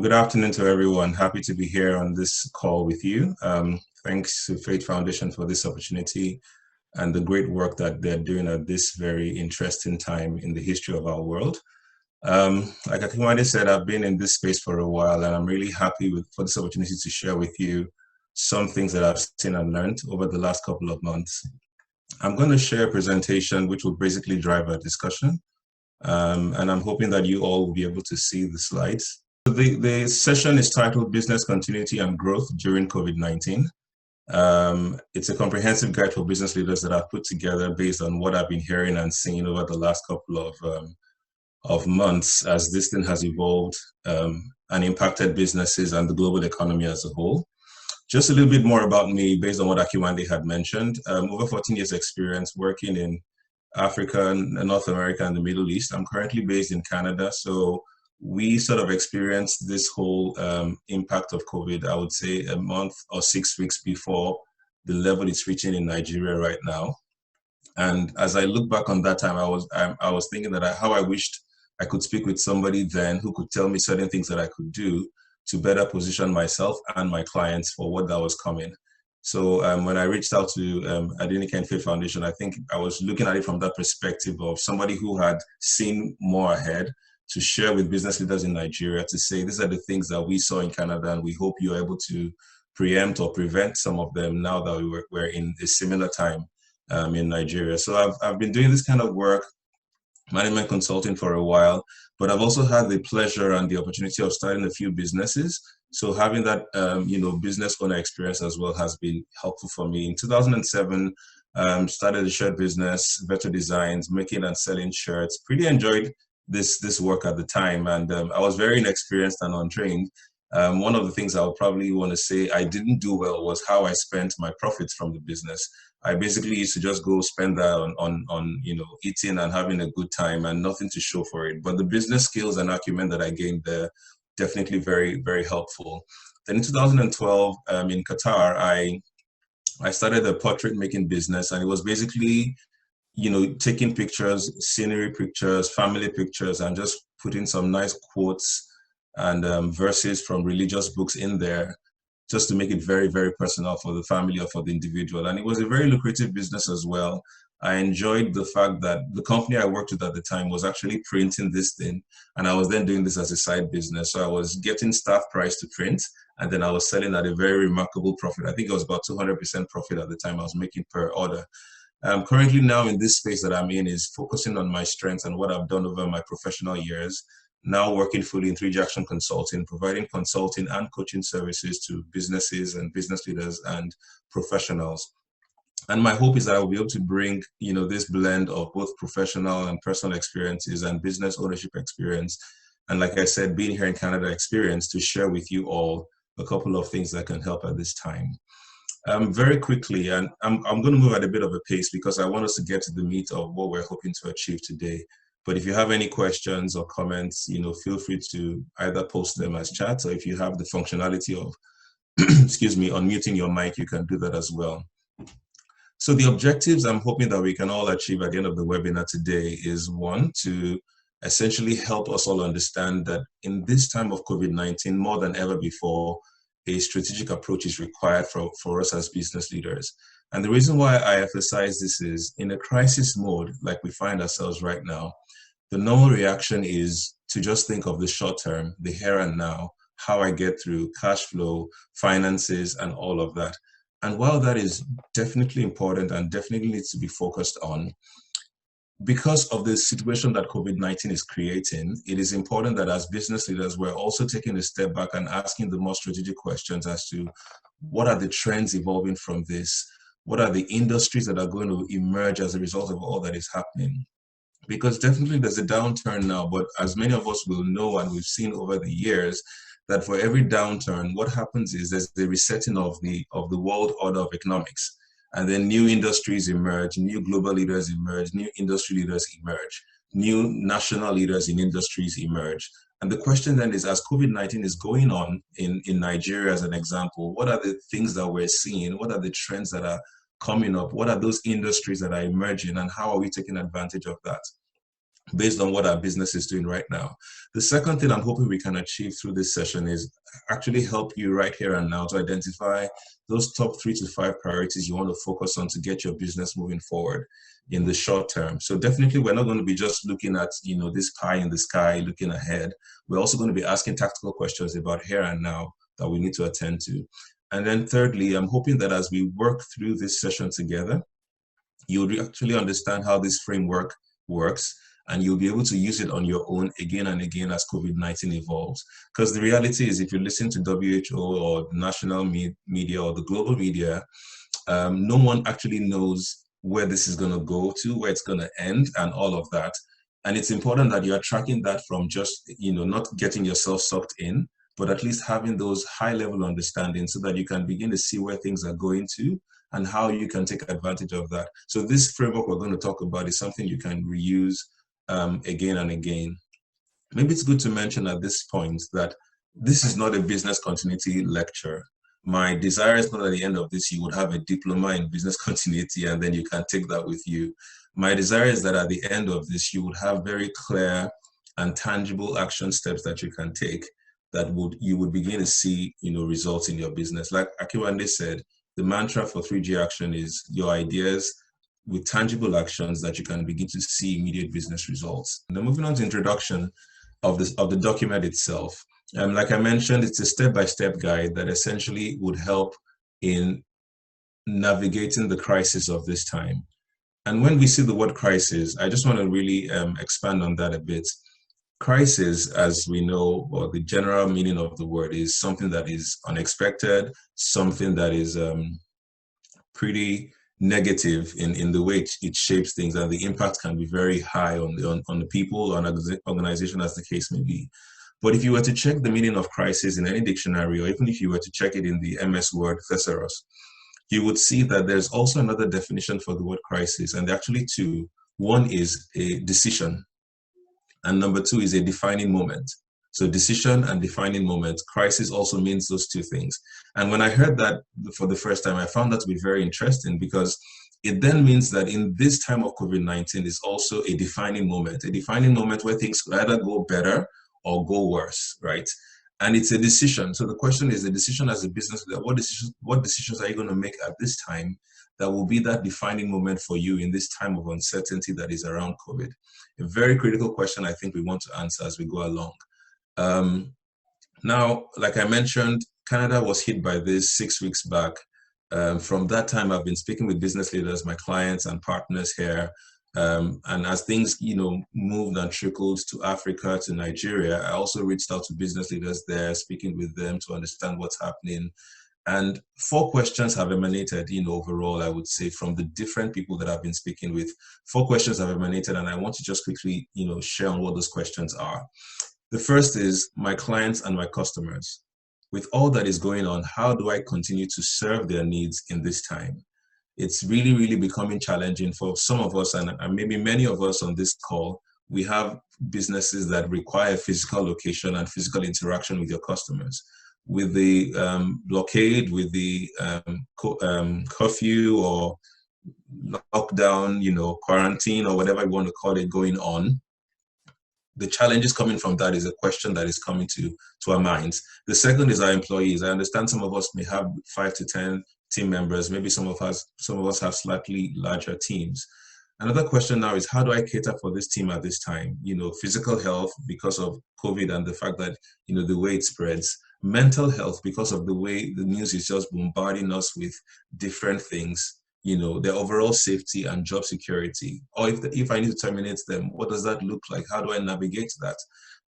Good afternoon to everyone. Happy to be here on this call with you. Thanks to Faith Foundation for this opportunity and the great work that they're doing at this very interesting time in the history of our world. Like Akinwande said, I've been in this space for a while, and I'm really happy for this opportunity to share with you some things that I've seen and learned over the last couple of months. I'm going to share a presentation which will basically drive our discussion, and I'm hoping that you all will be able to see the slides. The session is titled Business Continuity and Growth During COVID-19. It's a comprehensive guide for business leaders that I've put together based on what I've been hearing and seeing over the last couple of months as this thing has evolved and impacted businesses and the global economy as a whole. Just a little bit more about me based on what Akinwande had mentioned. Over 14 years experience working in Africa, North America, and the Middle East. I'm currently based in Canada, so we sort of experienced this whole impact of COVID, I would say a month or 6 weeks before the level it's reaching in Nigeria right now. And as I look back on that time, I was thinking that how I wished I could speak with somebody then who could tell me certain things that I could do to better position myself and my clients for what that was coming. So when I reached out to Adenike Faith Foundation, I think I was looking at it from that perspective of somebody who had seen more ahead to share with business leaders in Nigeria to say, these are the things that we saw in Canada, and we hope you're able to preempt or prevent some of them now that we're in a similar time in Nigeria. So I've been doing this kind of work, management consulting, for a while, but I've also had the pleasure and the opportunity of starting a few businesses. So having that, business owner experience as well has been helpful for me. In 2007, started a shirt business, Vector Designs, making and selling shirts. Pretty enjoyed this work at the time, and I was very inexperienced and untrained. One of the things I would probably want to say I didn't do well was how I spent my profits from the business. I basically used to just go spend that on eating and having a good time and nothing to show for it. But the business skills and acumen that I gained there, definitely very, very helpful. Then in 2012, in Qatar, I started a portrait making business, and it was basically taking pictures, scenery pictures, family pictures, and just putting some nice quotes and verses from religious books in there, just to make it very, very personal for the family or for the individual. And it was a very lucrative business as well. I enjoyed the fact that the company I worked with at the time was actually printing this thing, and I was then doing this as a side business. So I was getting staff price to print, and then I was selling at a very remarkable profit. I think it was about 200% profit at the time I was making per order. Currently now in this space that I'm in is focusing on my strengths and what I've done over my professional years, now working fully in 3G Action Consulting, providing consulting and coaching services to businesses and business leaders and professionals. And my hope is that I'll be able to bring, this blend of both professional and personal experiences and business ownership experience. And like I said, being here in Canada experience to share with you all a couple of things that can help at this time. Very quickly, and I'm going to move at a bit of a pace because I want us to get to the meat of what we're hoping to achieve today. But if you have any questions or comments, feel free to either post them as chats, or if you have the functionality of, unmuting your mic, you can do that as well. So the objectives I'm hoping that we can all achieve at the end of the webinar today is, one, to essentially help us all understand that in this time of COVID-19, more than ever before, a strategic approach is required for us as business leaders. And the reason why I emphasize this is, in a crisis mode like we find ourselves right now, the normal reaction is to just think of the short term, the here and now, how I get through cash flow, finances, and all of that. And while that is definitely important and definitely needs to be focused on, because of the situation that COVID-19 is creating, it is important that as business leaders, we're also taking a step back and asking the more strategic questions as to what are the trends evolving from this? What are the industries that are going to emerge as a result of all that is happening? Because definitely there's a downturn now, but as many of us will know and we've seen over the years, that for every downturn, what happens is there's the resetting of the world order of economics. And then new industries emerge, new global leaders emerge, new industry leaders emerge, new national leaders in industries emerge. And the question then is, as COVID-19 is going on in Nigeria as an example, what are the things that we're seeing? What are the trends that are coming up? What are those industries that are emerging, and how are we taking advantage of that? based on what our business is doing right now. The second thing I'm hoping we can achieve through this session is actually help you right here and now to identify those top 3 to 5 priorities you want to focus on to get your business moving forward in the short term. So definitely we're not going to be just looking at, this pie in the sky, looking ahead. We're also going to be asking tactical questions about here and now that we need to attend to. And then thirdly, I'm hoping that as we work through this session together, you'll actually understand how this framework works, and you'll be able to use it on your own again and again as COVID-19 evolves. Because the reality is, if you listen to WHO or national media or the global media, no one actually knows where this is going to go to, where it's going to end, and all of that. And it's important that you're tracking that from just, not getting yourself sucked in, but at least having those high-level understandings so that you can begin to see where things are going to and how you can take advantage of that. So this framework we're going to talk about is something you can reuse again and again. Maybe it's good to mention at this point that this is not a business continuity lecture. My desire is not at the end of this, you would have a diploma in business continuity and then you can take that with you. My desire is that at the end of this, you would have very clear and tangible action steps that you can take that you would begin to see, results in your business. Like Akiwande said, the mantra for 3G Action is your ideas with tangible actions that you can begin to see immediate business results. Now, moving on to introduction of the document itself. Like I mentioned, it's a step-by-step guide that essentially would help in navigating the crisis of this time. And when we see the word crisis, I just want to really expand on that a bit. Crisis, as we know, or the general meaning of the word, is something that is unexpected, something that is pretty negative in the way it shapes things, and the impact can be very high on the people or an organization, as the case may be. But if you were to check the meaning of crisis in any dictionary, or even if you were to check it in the MS Word thesaurus, you would see that there's also another definition for the word crisis, and actually two. One is a decision, and number two is a defining moment. So decision and defining moment. Crisis also means those two things. And when I heard that for the first time, I found that to be very interesting, because it then means that in this time of COVID-19 is also a defining moment where things could either go better or go worse, right? And it's a decision. So the question is, the decision as a business leader, what decisions are you going to make at this time that will be that defining moment for you in this time of uncertainty that is around COVID? A very critical question I think we want to answer as we go along. Now, like I mentioned, Canada was hit by this 6 weeks back. From that time, I've been speaking with business leaders, my clients and partners here. And as things, moved and trickled to Africa, to Nigeria, I also reached out to business leaders there, speaking with them to understand what's happening. And 4 questions have emanated, overall, I would say, from the different people that I've been speaking with. 4 questions have emanated, and I want to just quickly, share on what those questions are. The first is my clients and my customers. With all that is going on, how do I continue to serve their needs in this time? It's really, really becoming challenging for some of us, and maybe many of us on this call. We have businesses that require physical location and physical interaction with your customers. With the blockade, with the curfew or lockdown, quarantine or whatever you want to call it going on, the challenges coming from that is a question that is coming to our minds. The second is our employees. I understand some of us may have 5 to 10 team members. Maybe some of us have slightly larger teams. Another question now is, how do I cater for this team at this time? Physical health because of COVID and the fact that, the way it spreads. Mental health because of the way the news is just bombarding us with different things. Their overall safety and job security. Or if I need to terminate them, what does that look like? How do I navigate that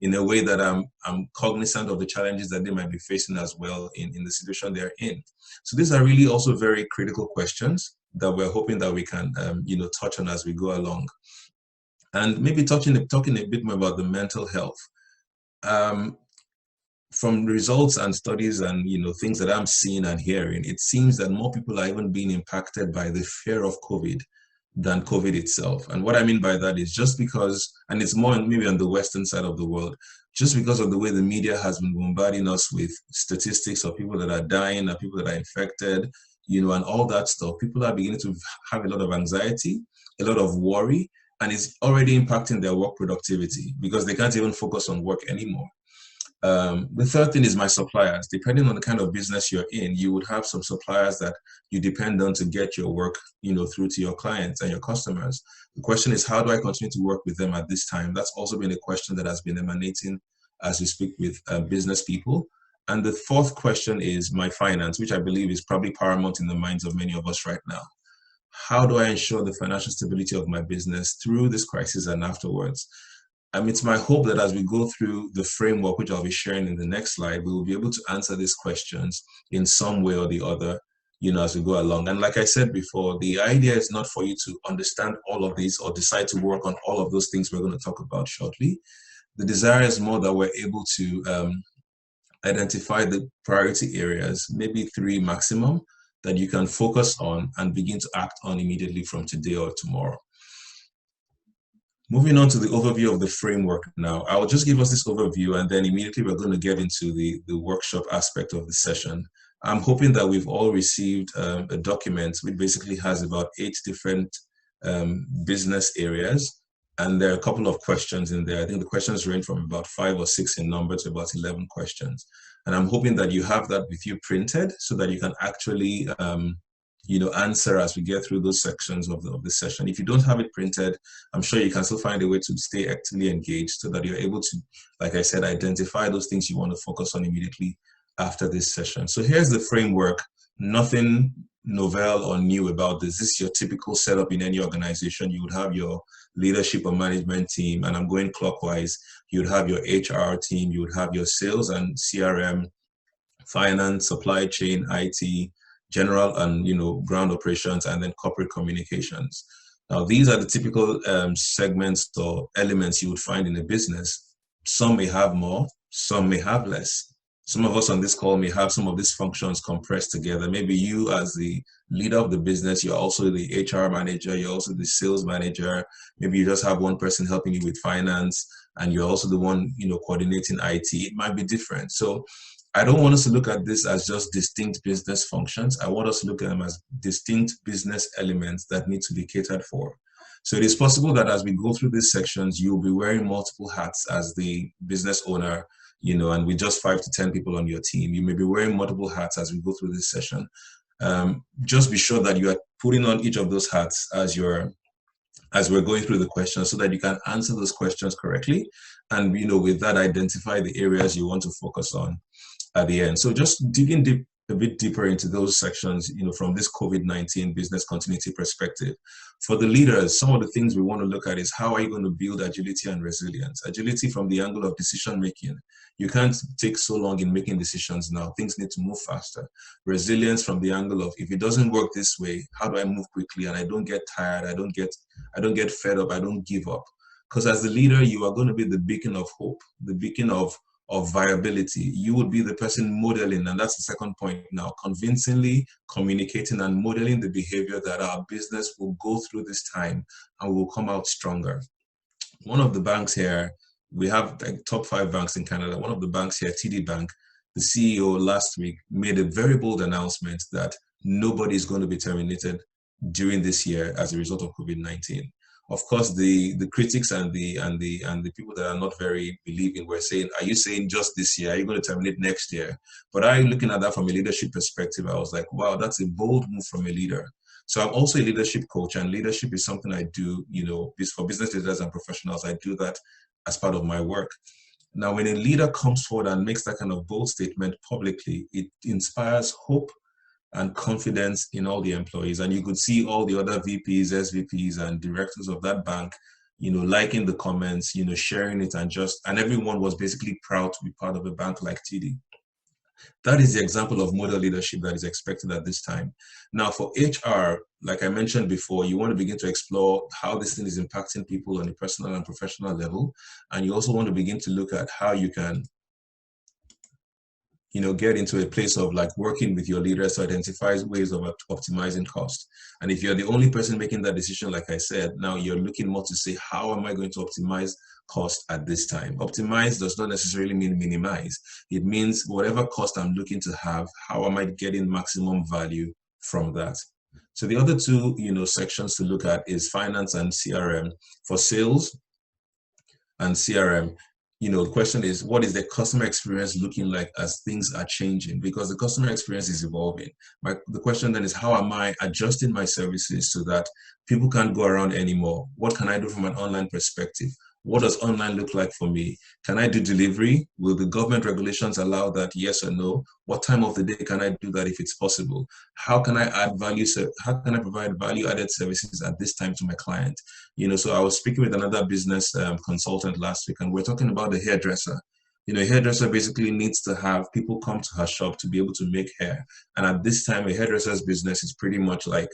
in a way that I'm cognizant of the challenges that they might be facing as well in the situation they're in? So these are really also very critical questions that we're hoping that we can touch on as we go along. And maybe talking a bit more about the mental health. From results and studies and things that I'm seeing and hearing, it seems that more people are even being impacted by the fear of COVID than COVID itself. And what I mean by that is just because, and it's more maybe on the Western side of the world, just because of the way the media has been bombarding us with statistics of people that are dying and people that are infected, and all that stuff, people are beginning to have a lot of anxiety, a lot of worry, and it's already impacting their work productivity because they can't even focus on work anymore. The third thing is my suppliers. Depending on the kind of business you're in, you would have some suppliers that you depend on to get your work, through to your clients and your customers. The question is, how do I continue to work with them at this time? That's also been a question that has been emanating as we speak with business people. And the fourth question is my finance, which I believe is probably paramount in the minds of many of us right now. How do I ensure the financial stability of my business through this crisis and afterwards? It's my hope that as we go through the framework, which I'll be sharing in the next slide, we will be able to answer these questions in some way or the other, as we go along. And like I said before, the idea is not for you to understand all of these or decide to work on all of those things we're going to talk about shortly. The desire is more that we're able to identify the priority areas, maybe 3 maximum, that you can focus on and begin to act on immediately from today or tomorrow. Moving on to the overview of the framework now, I'll just give us this overview and then immediately we're going to get into the workshop aspect of the session. I'm hoping that we've all received a document which basically has about 8 different business areas, and there are a couple of questions in there. I think the questions range from about 5 or 6 in number to about 11 questions. And I'm hoping that you have that with you printed so that you can actually answer as we get through those sections of the session. If you don't have it printed, I'm sure you can still find a way to stay actively engaged so that you're able to, like I said, identify those things you want to focus on immediately after this session. So here's the framework. Nothing novel or new about this. This is your typical setup in any organization. You would have your leadership or management team, and I'm going clockwise. You would have your HR team, you would have your sales and CRM, finance, supply chain, IT, general and ground operations, and then corporate communications. Now, these are the typical segments or elements you would find in a business. Some may have more, some may have less. Some of us on this call may have some of these functions compressed together. Maybe you as the leader of the business, you're also the HR manager, you're also the sales manager. Maybe you just have one person helping you with finance and you're also the one, coordinating IT. It might be different. So I don't want us to look at this as just distinct business functions. I want us to look at them as distinct business elements that need to be catered for. So it is possible that as we go through these sections, you'll be wearing multiple hats as the business owner, and with just 5 to 10 people on your team. You may be wearing multiple hats as we go through this session. Just be sure that you are putting on each of those hats as we're going through the questions so that you can answer those questions correctly. And, with that, identify the areas you want to focus on at the end. So just digging a bit deeper into those sections, from this COVID-19 business continuity perspective. For the leaders, some of the things we want to look at is how are you going to build agility and resilience? Agility from the angle of decision making. You can't take so long in making decisions now. Things need to move faster. Resilience from the angle of if it doesn't work this way, how do I move quickly and I don't get tired, I don't get fed up, I don't give up. Because as the leader, you are going to be the beacon of hope, the beacon of viability. You would be the person modeling, and that's the second point now, convincingly communicating and modeling the behavior that our business will go through this time and will come out stronger. One of the banks here, we have like top 5 banks in Canada. One of the banks here, TD Bank, the CEO last week made a very bold announcement that nobody is going to be terminated during this year as a result of COVID-19. Of course, the critics and the people that are not very believing were saying, are you saying just this year? Are you going to terminate next year? But I'm looking at that from a leadership perspective. I was like, wow, that's a bold move from a leader. So I'm also a leadership coach, and leadership is something I do, for business leaders and professionals. I do that as part of my work. Now, when a leader comes forward and makes that kind of bold statement publicly, it inspires hope and confidence in all the employees. And you could see all the other VPs, SVPs, and directors of that bank, liking the comments, sharing it, and everyone was basically proud to be part of a bank like TD. That is the example of model leadership that is expected at this time. Now, for HR, like I mentioned before, you want to begin to explore how this thing is impacting people on a personal and professional level. And you also want to begin to look at how you can get into a place of like working with your leaders to identify ways of optimizing cost. And if you're the only person making that decision, like I said, now you're looking more to say, how am I going to optimize cost at this time? Optimize does not necessarily mean minimize. It means whatever cost I'm looking to have, how am I getting maximum value from that? So the other two, sections to look at is finance and CRM. For sales and CRM, the question is, what is the customer experience looking like as things are changing? Because the customer experience is evolving. The question then is, how am I adjusting my services so that people can't go around anymore? What can I do from an online perspective? What does online look like for me? Can I do delivery? Will the government regulations allow that? Yes or no? What time of the day can I do that if it's possible? How can I add value? How can I provide value-added services at this time to my client? So I was speaking with another business consultant last week, and we're talking about the hairdresser. A hairdresser basically needs to have people come to her shop to be able to make hair. And at this time, a hairdresser's business is pretty much like,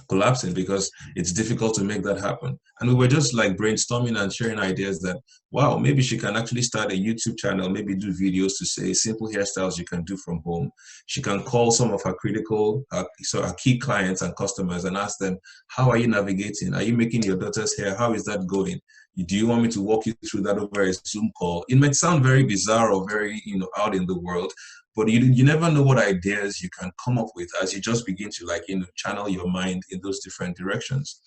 collapsing because it's difficult to make that happen. And we were just like brainstorming and sharing ideas that, wow, maybe she can actually start a YouTube channel, maybe do videos to say simple hairstyles you can do from home. She can call some of her her key clients and customers and ask them, how are you navigating? Are you making your daughter's hair? How is that going? Do you want me to walk you through that over a Zoom call? It might sound very bizarre or very, out in the world, but you never know what ideas you can come up with as you just begin to channel your mind in those different directions.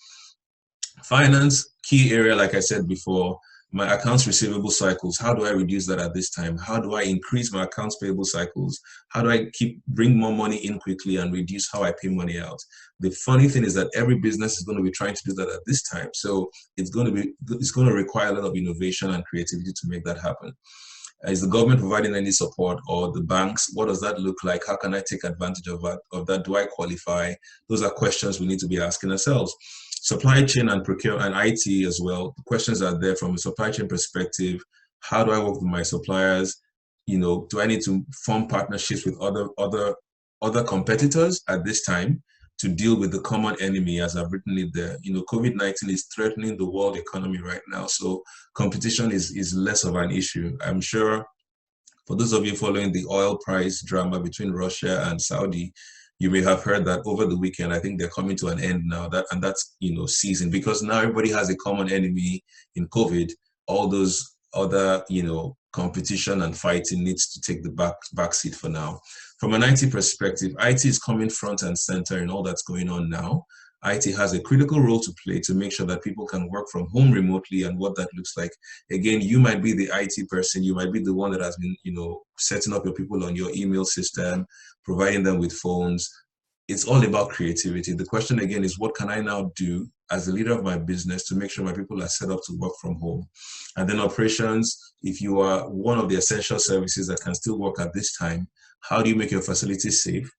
Finance, key area, like I said before, my accounts receivable cycles. How do I reduce that at this time? How do I increase my accounts payable cycles? How do I bring more money in quickly and reduce how I pay money out? The funny thing is that every business is going to be trying to do that at this time. So it's going to require a lot of innovation and creativity to make that happen. Is the government providing any support, or the banks? What does that look like? How can I take advantage of that? Do I qualify? Those are questions we need to be asking ourselves. Supply chain and procurement and IT as well. The questions are there from a supply chain perspective. How do I work with my suppliers? Do I need to form partnerships with other competitors at this time to deal with the common enemy, as I've written it there? COVID-19 is threatening the world economy right now. So competition is less of an issue. I'm sure for those of you following the oil price drama between Russia and Saudi, you may have heard that over the weekend. I think they're coming to an end now. That's season, because now everybody has a common enemy in COVID. All those other competition and fighting needs to take the back seat for now. From an IT perspective, IT is coming front and center in all that's going on now. IT has a critical role to play to make sure that people can work from home remotely, and what that looks like. Again, you might be the IT person, you might be the one that has been, setting up your people on your email system, providing them with phones. It's all about creativity. The question again is, what can I now do as the leader of my business to make sure my people are set up to work from home? And then operations, if you are one of the essential services that can still work at this time, how do you make your facility safe?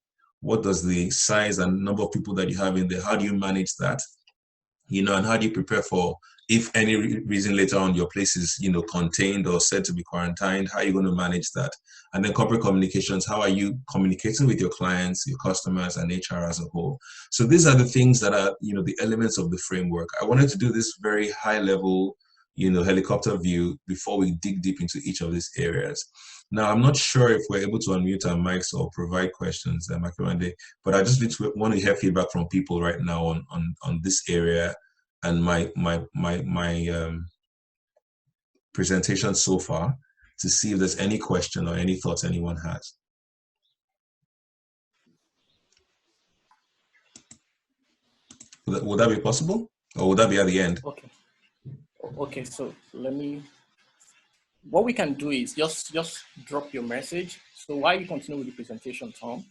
What does the size and number of people that you have in there, how do you manage that? And how do you prepare for, if any reason later on your place is, contained or said to be quarantined, how are you going to manage that? And then corporate communications, how are you communicating with your clients, your customers, and HR as a whole? So these are the things that are, the elements of the framework. I wanted to do this very high level, helicopter view before we dig deep into each of these areas. Now, I'm not sure if we're able to unmute our mics or provide questions, but I just want to hear feedback from people right now on this area and my presentation so far, to see if there's any question or any thoughts anyone has. Would that be possible, or would that be at the end? Okay. So what we can do is just drop your message. So while you continue with the presentation, Tom,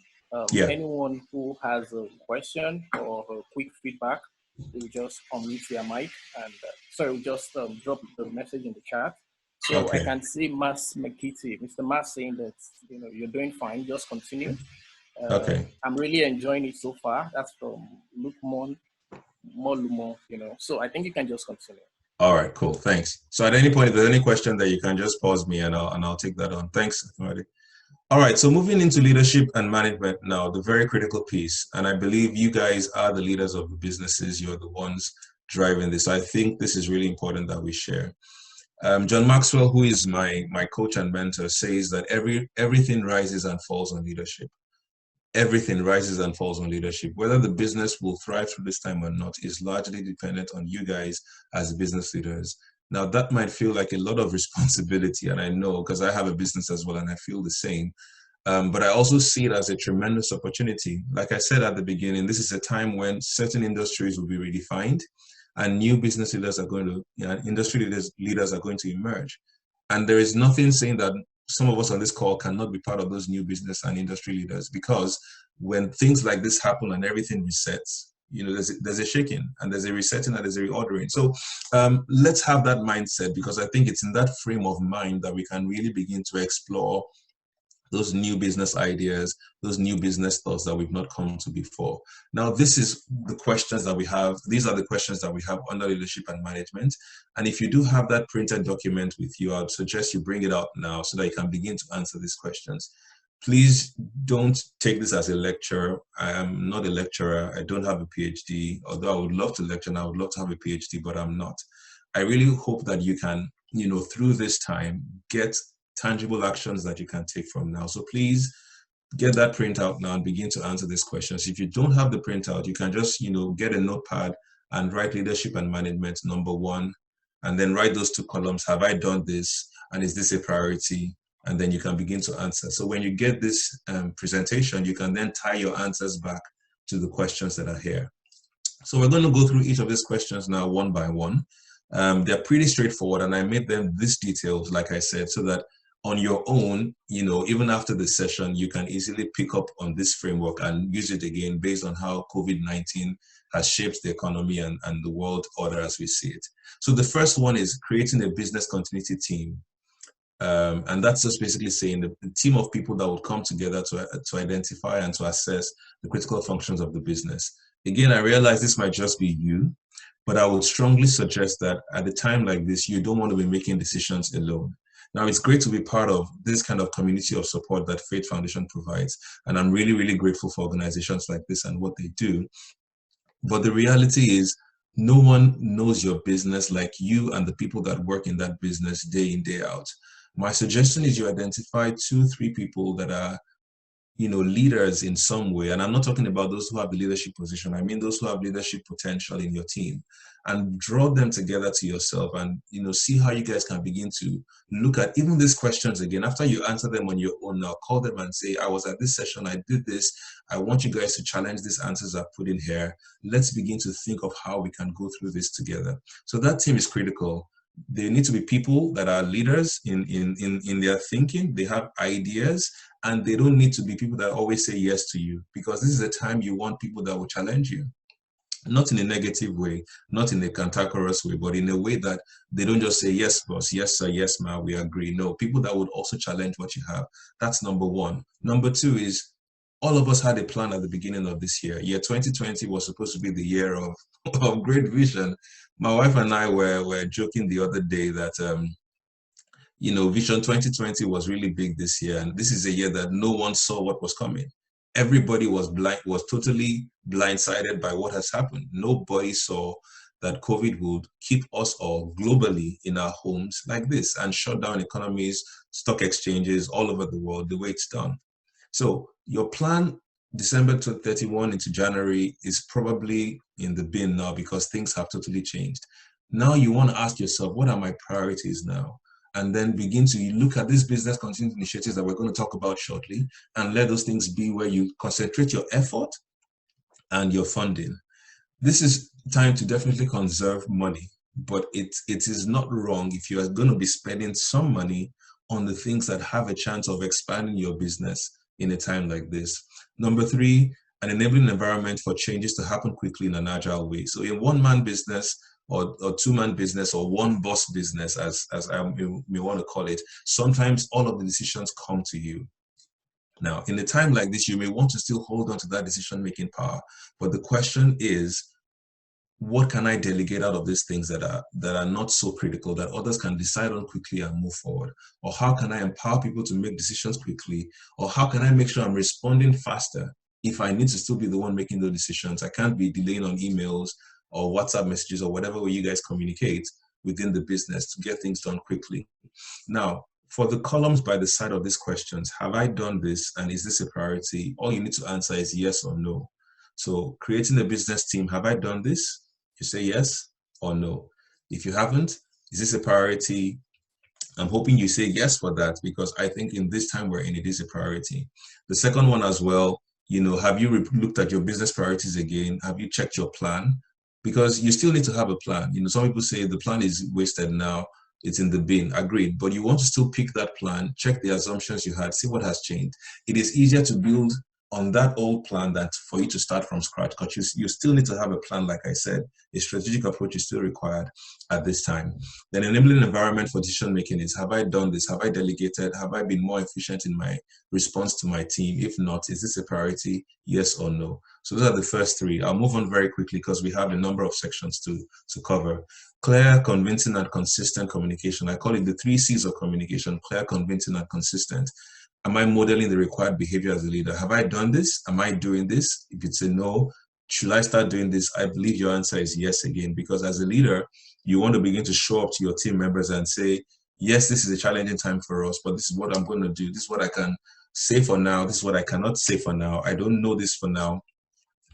anyone who has a question or a quick feedback, they will just unmute their mic and just drop the message in the chat. So I can see Mas Mekiti, Mr. Mas, saying that you're doing fine. Just continue. I'm really enjoying it so far. That's from Lukmon Molumo. So I think you can just continue. All right, cool. Thanks. So at any point, if there's any question that you can just pause me and I'll take that on. Thanks, Madi. All right, so moving into leadership and management now, the very critical piece. And I believe you guys are the leaders of the businesses. You're the ones driving this. I think this is really important that we share. John Maxwell, who is my coach and mentor, says that everything rises and falls on leadership. Everything rises and falls on leadership. Whether the business will thrive through this time or not is largely dependent on you guys as business leaders. Now, that might feel like a lot of responsibility, and I know, because I have a business as well, and I feel the same. But I also see it as a tremendous opportunity. Like I said at the beginning, this is a time when certain industries will be redefined and new business leaders are going to, industry leaders are going to emerge. And there is nothing saying that some of us on this call cannot be part of those new business and industry leaders, because when things like this happen and everything resets, there's a shaking and there's a resetting and there's a reordering. So let's have that mindset, because I think it's in that frame of mind that we can really begin to explore those new business ideas, those new business thoughts that we've not come to before. Now, this is the questions that we have. These are the questions that we have under leadership and management. And if you do have that printed document with you, I would suggest you bring it out now so that you can begin to answer these questions. Please don't take this as a lecture. I am not a lecturer. I don't have a PhD, although I would love to lecture and I would love to have a PhD, but I'm not. I really hope that you can, through this time, get tangible actions that you can take from now. So please get that printout now and begin to answer these questions. If you don't have the printout, you can just, get a notepad and write leadership and management number 1, and then write those 2 columns. Have I done this? And is this a priority? And then you can begin to answer. So when you get this presentation, you can then tie your answers back to the questions that are here. So we're going to go through each of these questions now one by one. They're pretty straightforward, and I made them this detailed, like I said, so that on your own, even after the session, you can easily pick up on this framework and use it again based on how COVID-19 has shaped the economy and the world order as we see it. So the first one is creating a business continuity team. And that's just basically saying the team of people that would come together to identify and to assess the critical functions of the business. Again, I realize this might just be you, but I would strongly suggest that at a time like this, you don't want to be making decisions alone. Now, it's great to be part of this kind of community of support that Faith Foundation provides. And I'm really, really grateful for organizations like this and what they do. But the reality is, no one knows your business like you and the people that work in that business day in, day out. My suggestion is you identify 2-3 people that are, leaders in some way. And I'm not talking about those who have the leadership position. I mean those who have leadership potential in your team, and draw them together to yourself and, see how you guys can begin to look at even these questions again. After you answer them on your own, now call them and say, I was at this session, I did this. I want you guys to challenge these answers I've put in here. Let's begin to think of how we can go through this together. So that team is critical. They need to be people that are leaders in their thinking. They have ideas, and they don't need to be people that always say yes to you, because this is a time you want people that will challenge you. Not in a negative way, not in a cantankerous way, but in a way that they don't just say, yes, boss, yes, sir, yes, ma'am, we agree. No, people that would also challenge what you have. That's number 1. Number 2 is, all of us had a plan at the beginning of this year. Year 2020 was supposed to be the year of great vision. My wife and I were joking the other day that, Vision 2020 was really big this year. And this is a year that no one saw what was coming. Everybody was totally blindsided by what has happened. Nobody saw that COVID would keep us all globally in our homes like this and shut down economies, stock exchanges all over the world the way it's done. So your plan December 31 into January is probably in the bin now, because things have totally changed. Now you want to ask yourself, what are my priorities now? And then begin to look at these business continuity initiatives that we're going to talk about shortly, and let those things be where you concentrate your effort and your funding. This is time to definitely conserve money, but it is not wrong if you are going to be spending some money on the things that have a chance of expanding your business in a time like this. Number 3, an enabling environment for changes to happen quickly in an agile way. So in one-man business, or two-man business, or one boss business, as I may want to call it, sometimes all of the decisions come to you. Now, in a time like this, you may want to still hold on to that decision-making power, but the question is, what can I delegate out of these things that are not so critical, that others can decide on quickly and move forward? Or how can I empower people to make decisions quickly? Or how can I make sure I'm responding faster if I need to still be the one making those decisions? I can't be delaying on emails or WhatsApp messages or whatever way you guys communicate within the business to get things done quickly. Now, for the columns by the side of these questions, have I done this and is this a priority? All you need to answer is yes or no. So creating a business team, have I done this? You say yes or no. If you haven't, is this a priority? I'm hoping you say yes for that, because I think in this time we're in, it is a priority. The second one as well, have you looked at your business priorities again? Have you checked your plan? Because you still need to have a plan. Some people say the plan is wasted now, it's in the bin. Agreed. But you want to still pick that plan, check the assumptions you had, see what has changed. It is easier to build on that old plan than for you to start from scratch, because you still need to have a plan. Like I said, a strategic approach is still required at this time. Then enabling environment for decision making is, have I done this? Have I delegated? Have I been more efficient in my response to my team? If not, is this a priority? Yes or no? So those are the first three. I'll move on very quickly because we have a number of sections to cover. Clear, convincing, and consistent communication. I call it the 3 C's of communication: clear, convincing, and consistent. Am I modeling the required behavior as a leader? Have I done this? Am I doing this? If it's a no, should I start doing this? I believe your answer is yes again, because as a leader, you want to begin to show up to your team members and say, yes, this is a challenging time for us, but this is what I'm going to do. This is what I can say for now. This is what I cannot say for now. I don't know this for now.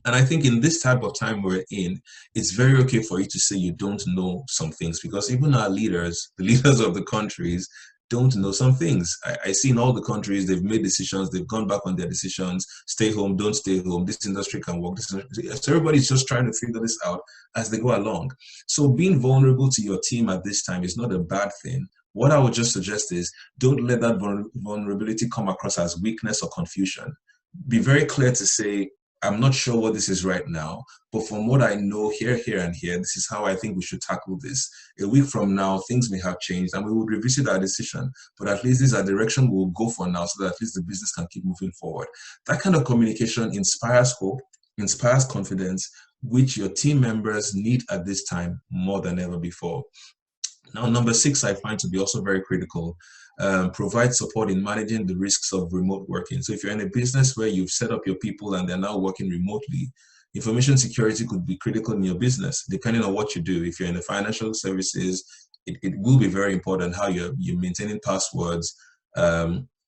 And I think in this type of time we're in, it's very okay for you to say you don't know some things, because even our leaders, the leaders of the countries, don't know some things. I see in all the countries, they've made decisions, they've gone back on their decisions: stay home, don't stay home, this industry can work. So everybody's just trying to figure this out as they go along. So being vulnerable to your team at this time is not a bad thing. What I would just suggest is, don't let that vulnerability come across as weakness or confusion. Be very clear to say, I'm not sure what this is right now, but from what I know here, and here, this is how I think we should tackle this. A week from now, things may have changed and we will revisit our decision, but at least this is a direction we'll go for now, so that at least the business can keep moving forward. That kind of communication inspires hope, inspires confidence, which your team members need at this time more than ever before. Now, number 6, I find to be also very critical. Provide support in managing the risks of remote working. So if you're in a business where you've set up your people and they're now working remotely, information security could be critical in your business, depending on what you do. If you're in the financial services, it will be very important how you're maintaining passwords.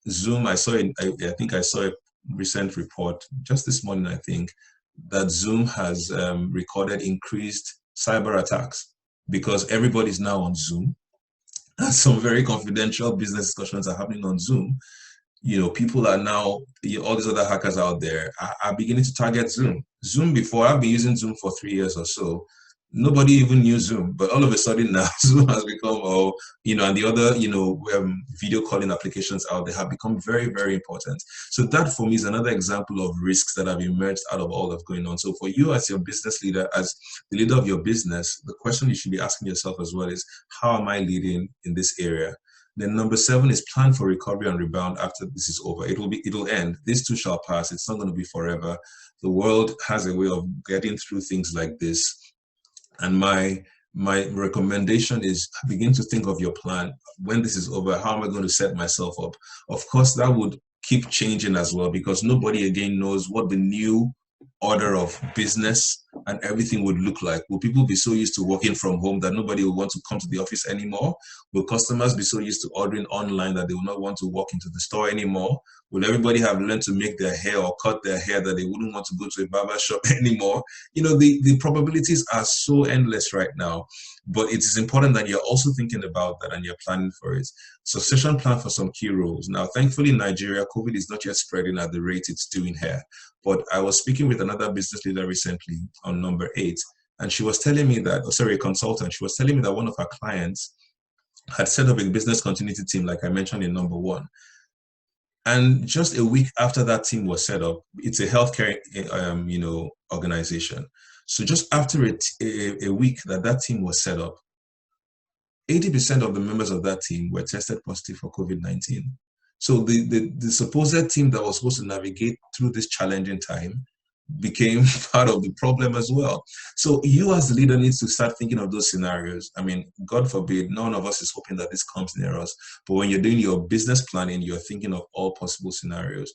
Zoom, I think I saw a recent report just this morning, I think, that Zoom has recorded increased cyber attacks because everybody's now on Zoom. Some very confidential business discussions are happening on Zoom. People are now, all these other hackers out there are beginning to target Zoom. Zoom, before, I've been using Zoom for 3 years or so. Nobody even knew Zoom, but all of a sudden now Zoom has become, and the other, video calling applications out there have become very, very important. So that for me is another example of risks that have emerged out of all that's going on. So for you as your business leader, as the leader of your business, the question you should be asking yourself as well is, how am I leading in this area? Then number 7 is plan for recovery and rebound after this is over. It'll end. This too shall pass. It's not going to be forever. The world has a way of getting through things like this. And my recommendation is, begin to think of your plan. When this is over, how am I going to set myself up? Of course, that would keep changing as well, because nobody again knows what the new order of business and everything would look like. Will people be so used to working from home that nobody will want to come to the office anymore? Will customers be so used to ordering online that they will not want to walk into the store anymore? Will everybody have learned to make their hair or cut their hair that they wouldn't want to go to a barber shop anymore? The probabilities are so endless right now, but it is important that you're also thinking about that and you're planning for it. Succession plan for some key roles. Now, thankfully in Nigeria, COVID is not yet spreading at the rate it's doing here. But I was speaking with another business leader recently on number 8, and she was telling me that, a consultant, she was telling me that one of her clients had set up a business continuity team, like I mentioned in number 1. And just a week after that team was set up, it's a healthcare, organization. So just after a week that team was set up, 80% of the members of that team were tested positive for COVID-19. So the supposed team that was supposed to navigate through this challenging time became part of the problem as well. So you as the leader needs to start thinking of those scenarios. I mean, God forbid, none of us is hoping that this comes near us. But when you're doing your business planning, you're thinking of all possible scenarios.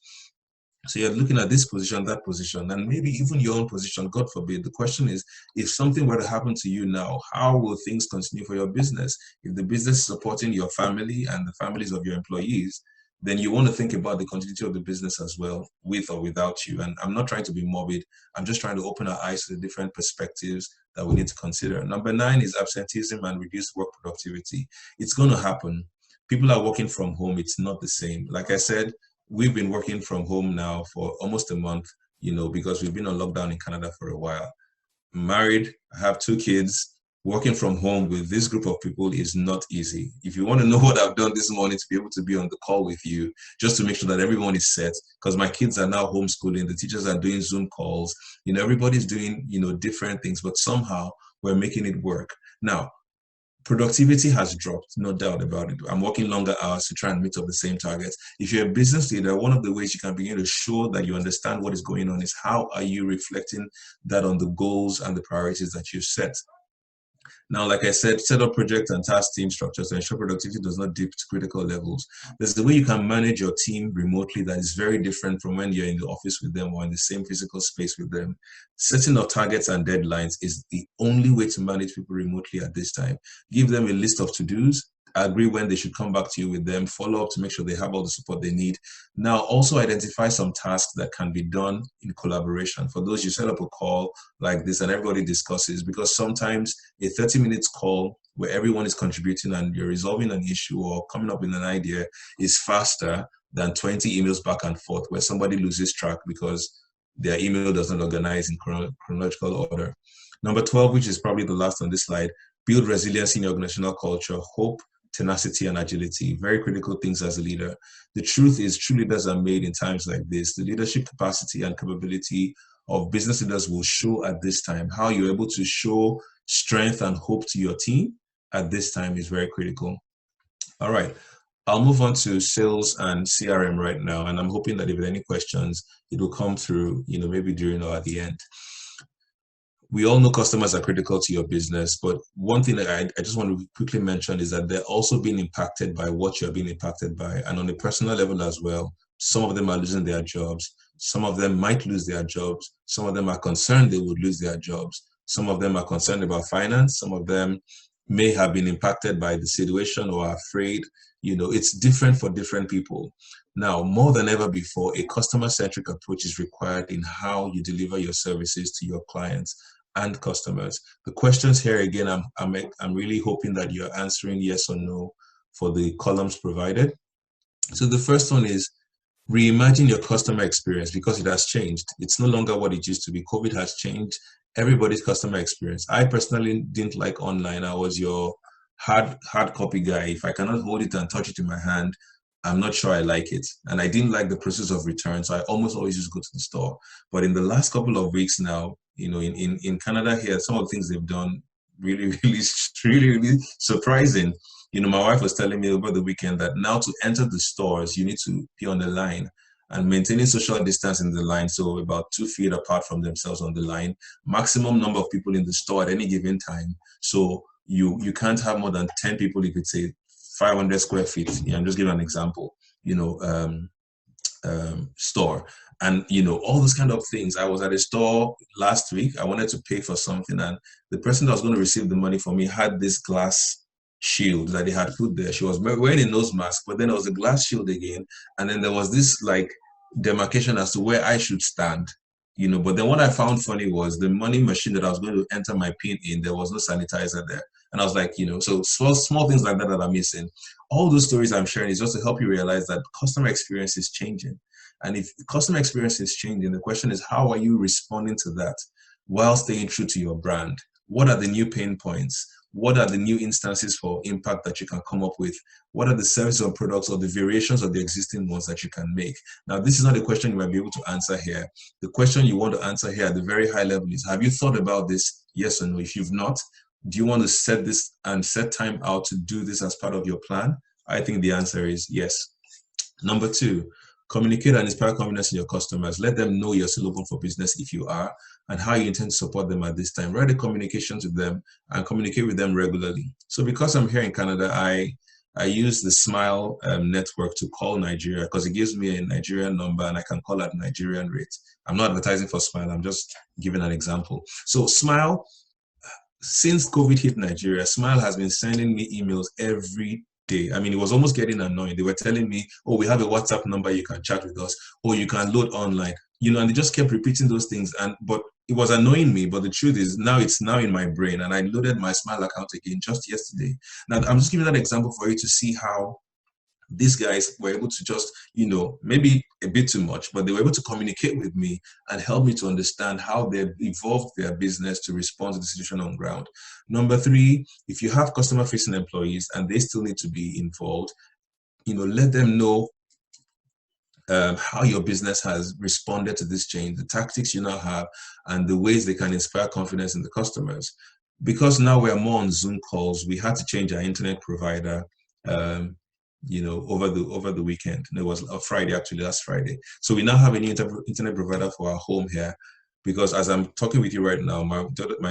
So you're looking at this position, that position, and maybe even your own position, God forbid. The question is, if something were to happen to you now, how will things continue for your business? If the business is supporting your family and the families of your employees, then you want to think about the continuity of the business as well, with or without you. And I'm not trying to be morbid. I'm just trying to open our eyes to the different perspectives that we need to consider. Number 9 is absenteeism and reduced work productivity. It's going to happen. people are working from home, it's not the same. Like I said, we've been working from home now for almost a month, because we've been on lockdown in Canada for a while. I'm married, I have 2 kids. Working from home with this group of people is not easy. If you want to know what I've done this morning to be able to be on the call with you, just to make sure that everyone is set, because my kids are now homeschooling, the teachers are doing Zoom calls, everybody's doing, different things, but somehow we're making it work. Now, productivity has dropped, no doubt about it. I'm working longer hours to try and meet up the same targets. If you're a business leader, one of the ways you can begin to show that you understand what is going on is how are you reflecting that on the goals and the priorities that you set. Now, like I said, set up project and task team structures to ensure productivity does not dip to critical levels. There's the way you can manage your team remotely that is very different from when you're in the office with them or in the same physical space with them. Setting up targets and deadlines is the only way to manage people remotely at this time. Give them a list of to-dos, agree when they should come back to you with them, follow up to make sure they have all the support they need. Now, also identify some tasks that can be done in collaboration. For those, you set up a call like this and everybody discusses, because sometimes a 30-minute call where everyone is contributing and you're resolving an issue or coming up with an idea is faster than 20 emails back and forth where somebody loses track because their email doesn't organize in chronological order. Number 12, which is probably the last on this slide, build resilience in your organizational culture, hope, tenacity, and agility. Very critical things as a leader. The truth is, true leaders are made in times like this. The leadership capacity and capability of business leaders will show at this time. How you're able to show strength and hope to your team at this time is very critical. All right. I'll move on to sales and CRM right now. And I'm hoping that if there are any questions, it will come through, maybe during or at the end. We all know customers are critical to your business, but one thing that I just want to quickly mention is that they're also being impacted by what you're being impacted by. And on a personal level as well, some of them are losing their jobs. Some of them might lose their jobs. Some of them are concerned they would lose their jobs. Some of them are concerned about finance. Some of them may have been impacted by the situation or are afraid. It's different for different people. Now, more than ever before, a customer-centric approach is required in how you deliver your services to your clients and customers. The questions here, again, I'm really hoping that you're answering yes or no for the columns provided. So the first one is reimagine your customer experience because it has changed. It's no longer what it used to be. COVID has changed everybody's customer experience. I personally didn't like online. I was your hard copy guy. If I cannot hold it and touch it in my hand, I'm not sure I like it. And I didn't like the process of return, so I almost always just go to the store. But in the last couple of weeks now, in Canada here, some of the things they've done really, really surprising. My wife was telling me over the weekend that now to enter the stores, you need to be on the line and maintaining social distance in the line. So about 2 feet apart from themselves on the line, maximum number of people in the store at any given time. So you can't have more than 10 people if it's a 500 square feet. I'm just giving an example, store. And, all those kind of things. I was at a store last week. I wanted to pay for something. And the person that was going to receive the money for me had this glass shield that they had put there. She was wearing a nose mask, but then there was a glass shield again. And then there was this demarcation as to where I should stand. But then what I found funny was the money machine that I was going to enter my PIN in, there was no sanitizer there. And I was like, so small things like that are missing. All those stories I'm sharing is just to help you realize that customer experience is changing. And if the customer experience is changing, the question is, how are you responding to that while staying true to your brand? What are the new pain points? What are the new instances for impact that you can come up with? What are the services or products or the variations of the existing ones that you can make? Now, this is not a question you might be able to answer here. The question you want to answer here at the very high level is, have you thought about this? Yes or no? If you've not, do you want to set this and set time out to do this as part of your plan? I think the answer is yes. Number 2, communicate and inspire confidence in your customers. Let them know you're still open for business if you are, and how you intend to support them at this time. Write a communication to them and communicate with them regularly. So because I'm here in Canada, I use the Smile network to call Nigeria because it gives me a Nigerian number and I can call at Nigerian rate. I'm not advertising for Smile. I'm just giving an example. So Smile, since COVID hit Nigeria, Smile has been sending me emails every day. I mean, it was almost getting annoying. They were telling me, oh, we have a WhatsApp number, you can chat with us, or you can load online, and they just kept repeating those things. But it was annoying me. But the truth is, it's now in my brain, and I loaded my Smile account again just yesterday. Now, I'm just giving that example for you to see how These guys were able to just, maybe a bit too much, but they were able to communicate with me and help me to understand how they've evolved their business to respond to the situation on ground. Number three, if you have customer facing employees and they still need to be involved, let them know how your business has responded to this change, the tactics you now have, and the ways they can inspire confidence in the customers. Because now we're more on Zoom calls, we had to change our internet provider, over the weekend. It was a Friday, actually, last Friday. So we now have a new internet provider for our home here. Because as I'm talking with you right now, my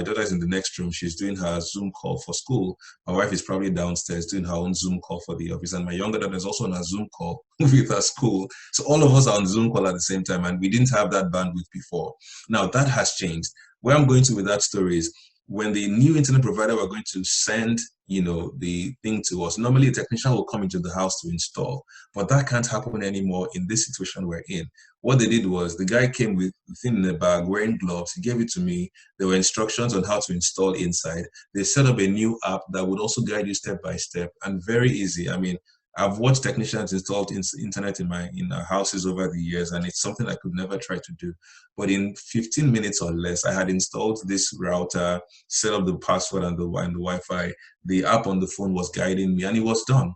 daughter is in the next room. She's doing her Zoom call for school. My wife is probably downstairs doing her own Zoom call for the office. And my younger daughter is also on a Zoom call with her school. So all of us are on Zoom call at the same time. And we didn't have that bandwidth before. Now that has changed. Where I'm going to with that story is when the new internet provider were going to send, the thing to us, normally a technician will come into the house to install, but that can't happen anymore in this situation we're in. What they did was the guy came with the thing in a bag, wearing gloves. He gave it to me. There were instructions on how to install inside. They set up a new app that would also guide you step by step, and very easy. I mean, I've watched technicians install internet in our houses over the years, and it's something I could never try to do. But in 15 minutes or less, I had installed this router, set up the password and the Wi-Fi. The app on the phone was guiding me, and it was done.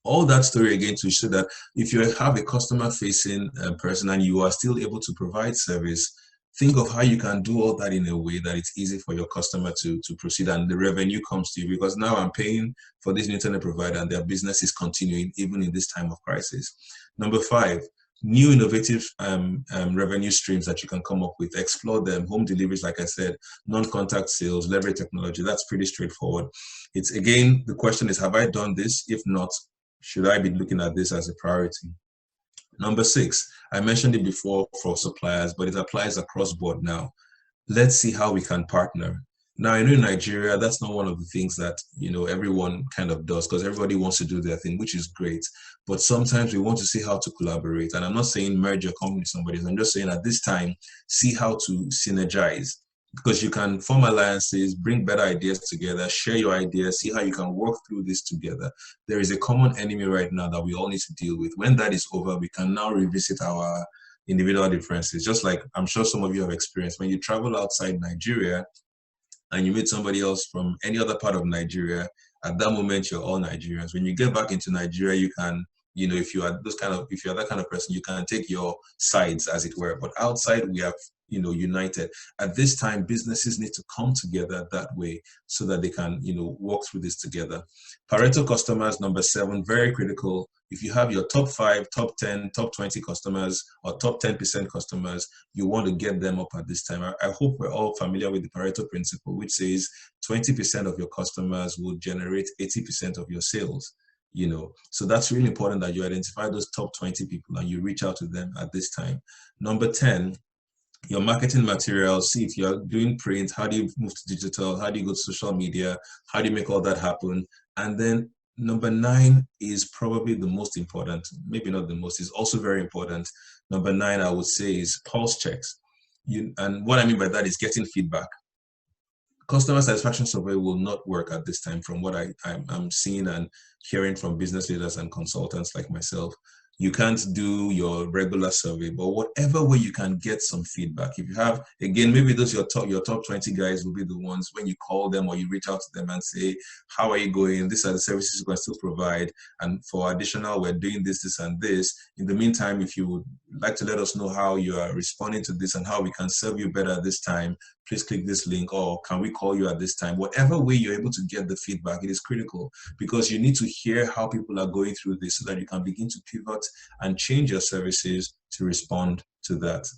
All that story again to show that if you have a customer-facing person and you are still able to provide service, think of how you can do all that in a way that it's easy for your customer to proceed and the revenue comes to you, because now I'm paying for this internet provider and their business is continuing even in this time of crisis. Number five, new innovative revenue streams that you can come up with. Explore them. Home deliveries, like I said, non-contact sales, leverage technology. That's pretty straightforward. It's again, the question is, have I done this? If not, should I be looking at this as a priority? Number six, I mentioned it before for suppliers, but it applies across board now. Let's see how we can partner. Now, I know in Nigeria, that's not one of the things that, everyone kind of does, because everybody wants to do their thing, which is great. But sometimes we want to see how to collaborate. And I'm not saying merge your company with somebody. I'm just saying at this time, see how to synergize, because you can form alliances, bring better ideas together, share your ideas, see how you can work through this together. There is a common enemy right now that we all need to deal with. When that is over, we can now revisit our individual differences. Just like I'm sure some of you have experienced, when you travel outside Nigeria and you meet somebody else from any other part of Nigeria, at that moment you're all Nigerians. When you get back into Nigeria, you can, if you're that kind of person, you can take your sides, as it were. But outside, we have united. At this time, businesses need to come together that way so that they can, walk through this together. Pareto customers, number 7, very critical. If you have your top 5, top 10, top 20 customers or top 10% customers, you want to get them up at this time. I hope we're all familiar with the Pareto principle, which says 20% of your customers will generate 80% of your sales. So that's really important that you identify those top 20 people and you reach out to them at this time. Number 10, your marketing materials. See if you're doing print, how do you move to digital? How do you go to social media? How do you make all that happen? And then number 9 is probably the most important, maybe not the most, is also very important. Number 9, I would say, is pulse checks. And what I mean by that is getting feedback. Customer satisfaction survey will not work at this time from what I'm seeing and hearing from business leaders and consultants like myself. You can't do your regular survey, but whatever way you can get some feedback. If you have, again, maybe those your top 20 guys will be the ones when you call them or you reach out to them and say, how are you going? These are the services you can still provide. And for additional, we're doing this, this, and this. In the meantime, if you would like to let us know how you are responding to this and how we can serve you better at this time, please click this link, or can we call you at this time? Whatever way you're able to get the feedback, it is critical, because you need to hear how people are going through this so that you can begin to pivot and change your services to respond to that.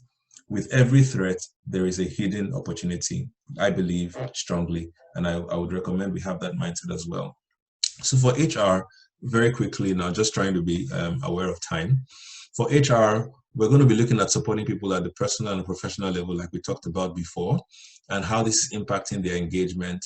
With every threat, there is a hidden opportunity. I believe strongly, and I would recommend we have that mindset as well. So for HR, very quickly now, just trying to be aware of time. For HR, we're going to be looking at supporting people at the personal and professional level, like we talked about before, and how this is impacting their engagement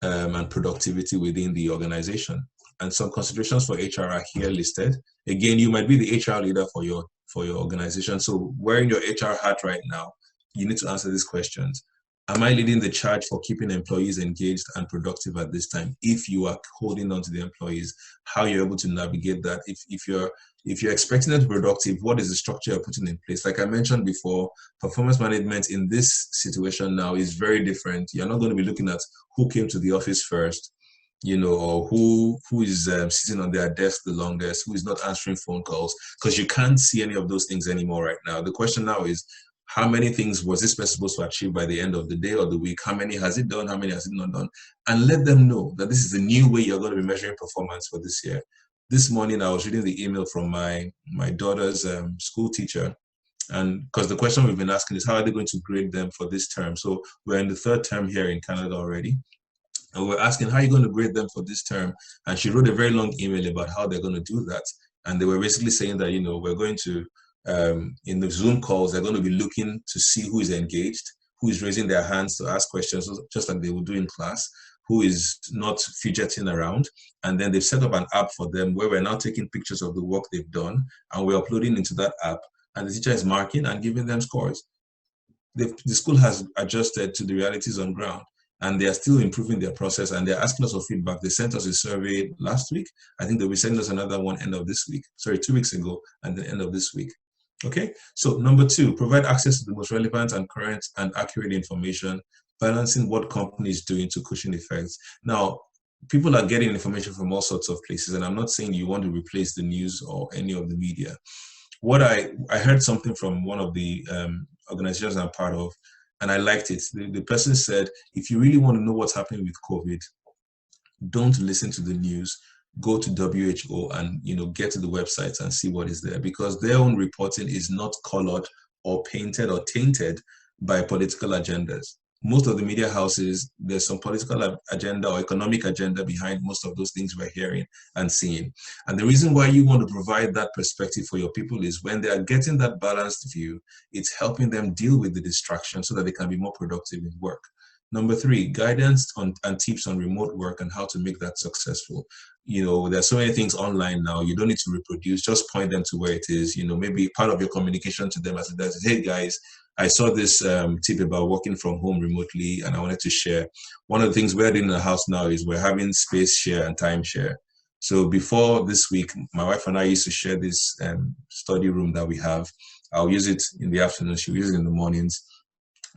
and productivity within the organization. And some considerations for HR are here listed. Again, you might be the HR leader for your organization. So wearing your HR hat right now, you need to answer these questions. Am I leading the charge for keeping employees engaged and productive at this time? If you are holding on to the employees, how you're able to navigate that? If you're expecting them to be productive, what is the structure you're putting in place? Like I mentioned before, performance management in this situation now is very different. You're not going to be looking at who came to the office first, or who is sitting on their desk the longest, who is not answering phone calls, because you can't see any of those things anymore right now. The question now is, how many things was this person supposed to achieve by the end of the day or the week? How many has it done? How many has it not done? And let them know that this is the new way you're going to be measuring performance for this year. This morning, I was reading the email from my daughter's school teacher. And because the question we've been asking is, how are they going to grade them for this term? So we're in the third term here in Canada already. And we're asking, how are you going to grade them for this term? And she wrote a very long email about how they're going to do that. And they were basically saying that, we're going to, in the Zoom calls, they're going to be looking to see who is engaged, who is raising their hands to ask questions, just like they would do in class, who is not fidgeting around. And then they've set up an app for them where we're now taking pictures of the work they've done and we're uploading into that app. And the teacher is marking and giving them scores. The school has adjusted to the realities on ground, and they are still improving their process, and they're asking us for feedback. They sent us a survey last week. I think they'll be sending us another one end of this week. Sorry, 2 weeks ago, and the end of this week. Okay, so number 2, provide access to the most relevant and current and accurate information, balancing what company is doing to cushion effects. Now, people are getting information from all sorts of places, and I'm not saying you want to replace the news or any of the media. What I heard something from one of the organizations I'm part of, and I liked it. The person said, if you really want to know what's happening with COVID, don't listen to the news. Go to WHO and get to the websites and see what is there, because their own reporting is not colored or painted or tainted by political agendas. Most of the media houses, there's some political agenda or economic agenda behind most of those things we're hearing and seeing. And the reason why you want to provide that perspective for your people is when they are getting that balanced view, it's helping them deal with the distraction so that they can be more productive in work. Number 3, guidance and tips on remote work and how to make that successful. There's so many things online now. You don't need to reproduce, just point them to where it is. Maybe part of your communication to them as it does, hey guys, I saw this tip about working from home remotely and I wanted to share. One of the things we're doing in the house now is we're having space share and time share. So before this week, my wife and I used to share this study room that we have. I'll use it in the afternoon, she'll use it in the mornings.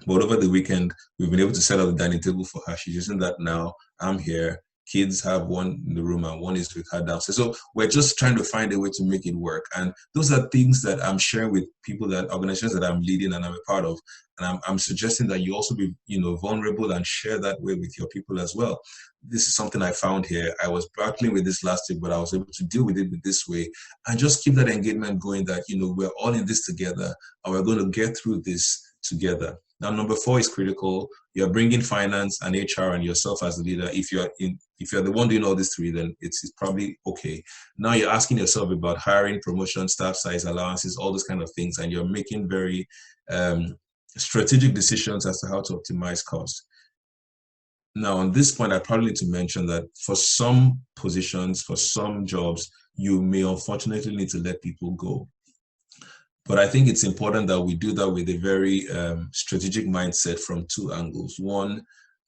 But over the weekend, we've been able to set up the dining table for her. She's using that now. I'm here. Kids have one in the room and one is with her downstairs. So we're just trying to find a way to make it work. And those are things that I'm sharing with people, organizations that I'm leading and I'm a part of. And I'm suggesting that you also be, vulnerable and share that way with your people as well. This is something I found here. I was battling with this last week, but I was able to deal with it this way and just keep that engagement going that, we're all in this together and we're going to get through this together. Now, number 4 is critical. You're bringing finance and HR and yourself as the leader. If you're the one doing all these 3, then it's probably okay. Now you're asking yourself about hiring, promotion, staff size, allowances, all those kind of things, and you're making very strategic decisions as to how to optimize costs. Now, on this point, I probably need to mention that for some positions, for some jobs, you may unfortunately need to let people go. But I think it's important that we do that with a very strategic mindset from 2 angles. One,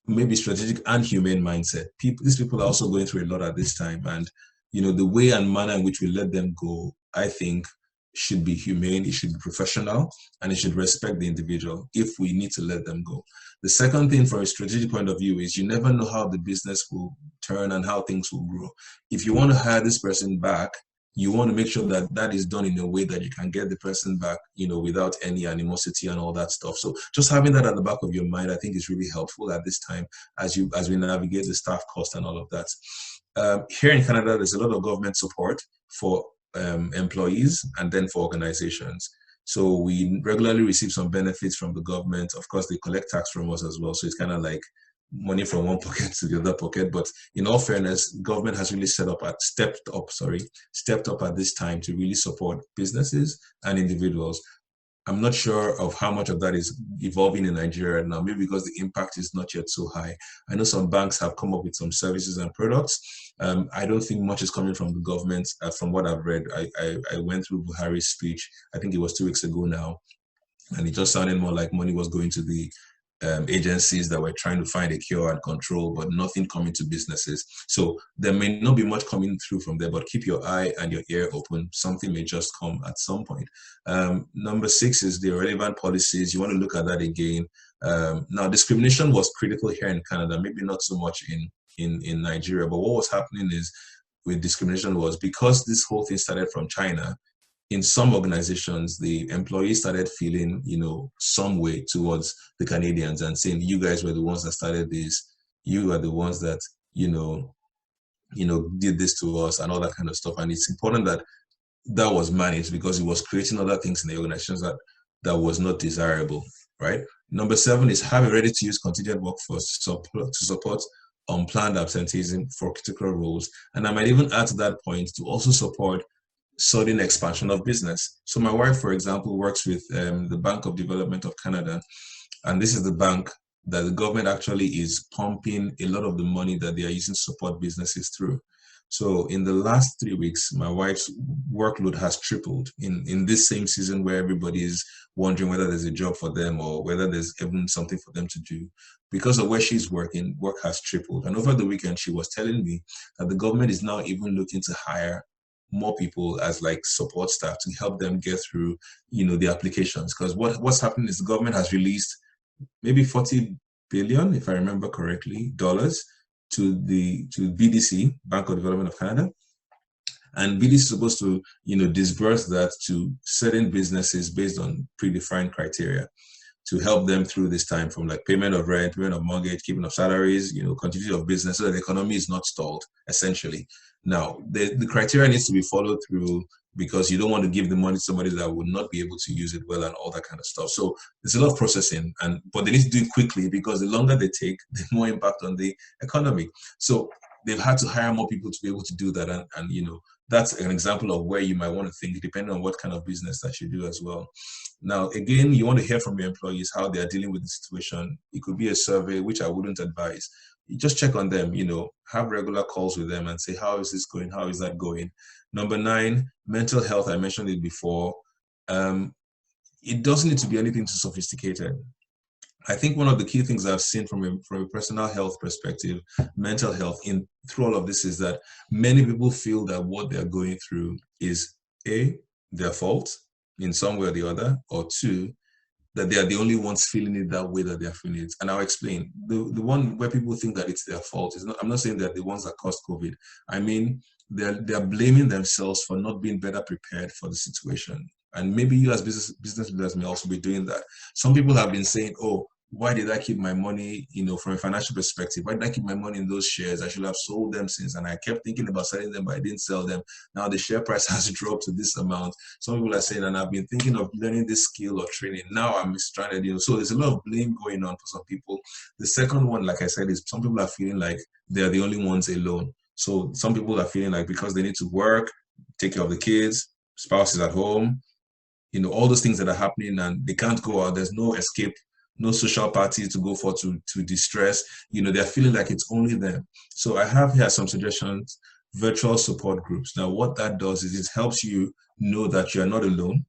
maybe strategic and humane mindset. These people are also going through a lot at this time. And, the way and manner in which we let them go, I think, should be humane, it should be professional, and it should respect the individual if we need to let them go. The second thing from a strategic point of view is you never know how the business will turn and how things will grow. If you want to hire this person back, you want to make sure that that is done in a way that you can get the person back, without any animosity and all that stuff. So just having that at the back of your mind, I think is really helpful at this time as we navigate the staff cost and all of that. Here in Canada, there's a lot of government support for employees and then for organizations. So we regularly receive some benefits from the government. Of course, they collect tax from us as well. So it's kind of like money from one pocket to the other pocket. But in all fairness, government has really stepped up at this time to really support businesses and individuals. I'm not sure of how much of that is evolving in Nigeria now, maybe because the impact is not yet so high. I know some banks have come up with some services and products. I don't think much is coming from the government. From what I've read, I went through Buhari's speech, I think it was 2 weeks ago now, and it just sounded more like money was going to the agencies that were trying to find a cure and control, but nothing coming to businesses. So there may not be much coming through from there, but keep your eye and your ear open. Something may just come at some point. Number 6 is the relevant policies. You want to look at that again. Now, discrimination was critical here in Canada, maybe not so much in Nigeria, but what was happening is with discrimination was because this whole thing started from China, in some organizations, the employees started feeling, some way towards the Canadians and saying, you guys were the ones that started this. You are the ones that, did this to us and all that kind of stuff. And it's important that that was managed because it was creating other things in the organizations that was not desirable, right? Number 7 is have a ready-to-use contingent workforce to support unplanned absenteeism for critical roles. And I might even add to that point to also support sudden expansion of business. So my wife, for example, works with the Bank of Development of Canada, and this is the bank that the government actually is pumping a lot of the money that they are using to support businesses through. So in the last 3 weeks, my wife's workload has tripled in this same season where everybody is wondering whether there's a job for them or whether there's even something for them to do. Because of where she's working, work has tripled. And over the weekend, she was telling me that the government is now even looking to hire more people as like support staff to help them get through, the applications. Because what's happening is the government has released maybe 40 billion, if I remember correctly, dollars to BDC, Bank of Development of Canada. And BDC is supposed to, disburse that to certain businesses based on predefined criteria to help them through this time, from like payment of rent, payment of mortgage, keeping of salaries, continuity of business, so that the economy is not stalled, essentially. Now, the criteria needs to be followed through because you don't want to give the money to somebody that would not be able to use it well and all that kind of stuff. So there's a lot of processing, but they need to do it quickly because the longer they take, the more impact on the economy. So they've had to hire more people to be able to do that. And that's an example of where you might want to think, depending on what kind of business that you do as well. Now, again, you want to hear from your employees how they are dealing with the situation. It could be a survey, which I wouldn't advise. You just check on them, have regular calls with them and say, how is this going? How is that going? Number 9, mental health. I mentioned it before. It doesn't need to be anything too sophisticated. I think one of the key things I've seen from a personal health perspective, mental health through all of this, is that many people feel that what they're going through is A, their fault in some way or the other, or 2, that they are the only ones feeling it that way that they're feeling it. And I'll explain. The one where people think that it's their fault is not, I'm not saying they're the ones that caused COVID. I mean, they're blaming themselves for not being better prepared for the situation. And maybe you as business leaders may also be doing that. Some people have been saying, oh, why did I keep my money, from a financial perspective? Why did I keep my money in those shares? I should have sold them since. And I kept thinking about selling them, but I didn't sell them. Now the share price has dropped to this amount. Some people are saying, and I've been thinking of learning this skill or training. Now I'm stranded, So there's a lot of blame going on for some people. The second one, like I said, is some people are feeling like they're the only ones alone. So some people are feeling like because they need to work, take care of the kids, spouse is at home, all those things that are happening and they can't go out. There's no escape, no social parties to go for to distress. They're feeling like it's only them. So I have here some suggestions, virtual support groups. Now, what that does is it helps you know that you're not alone.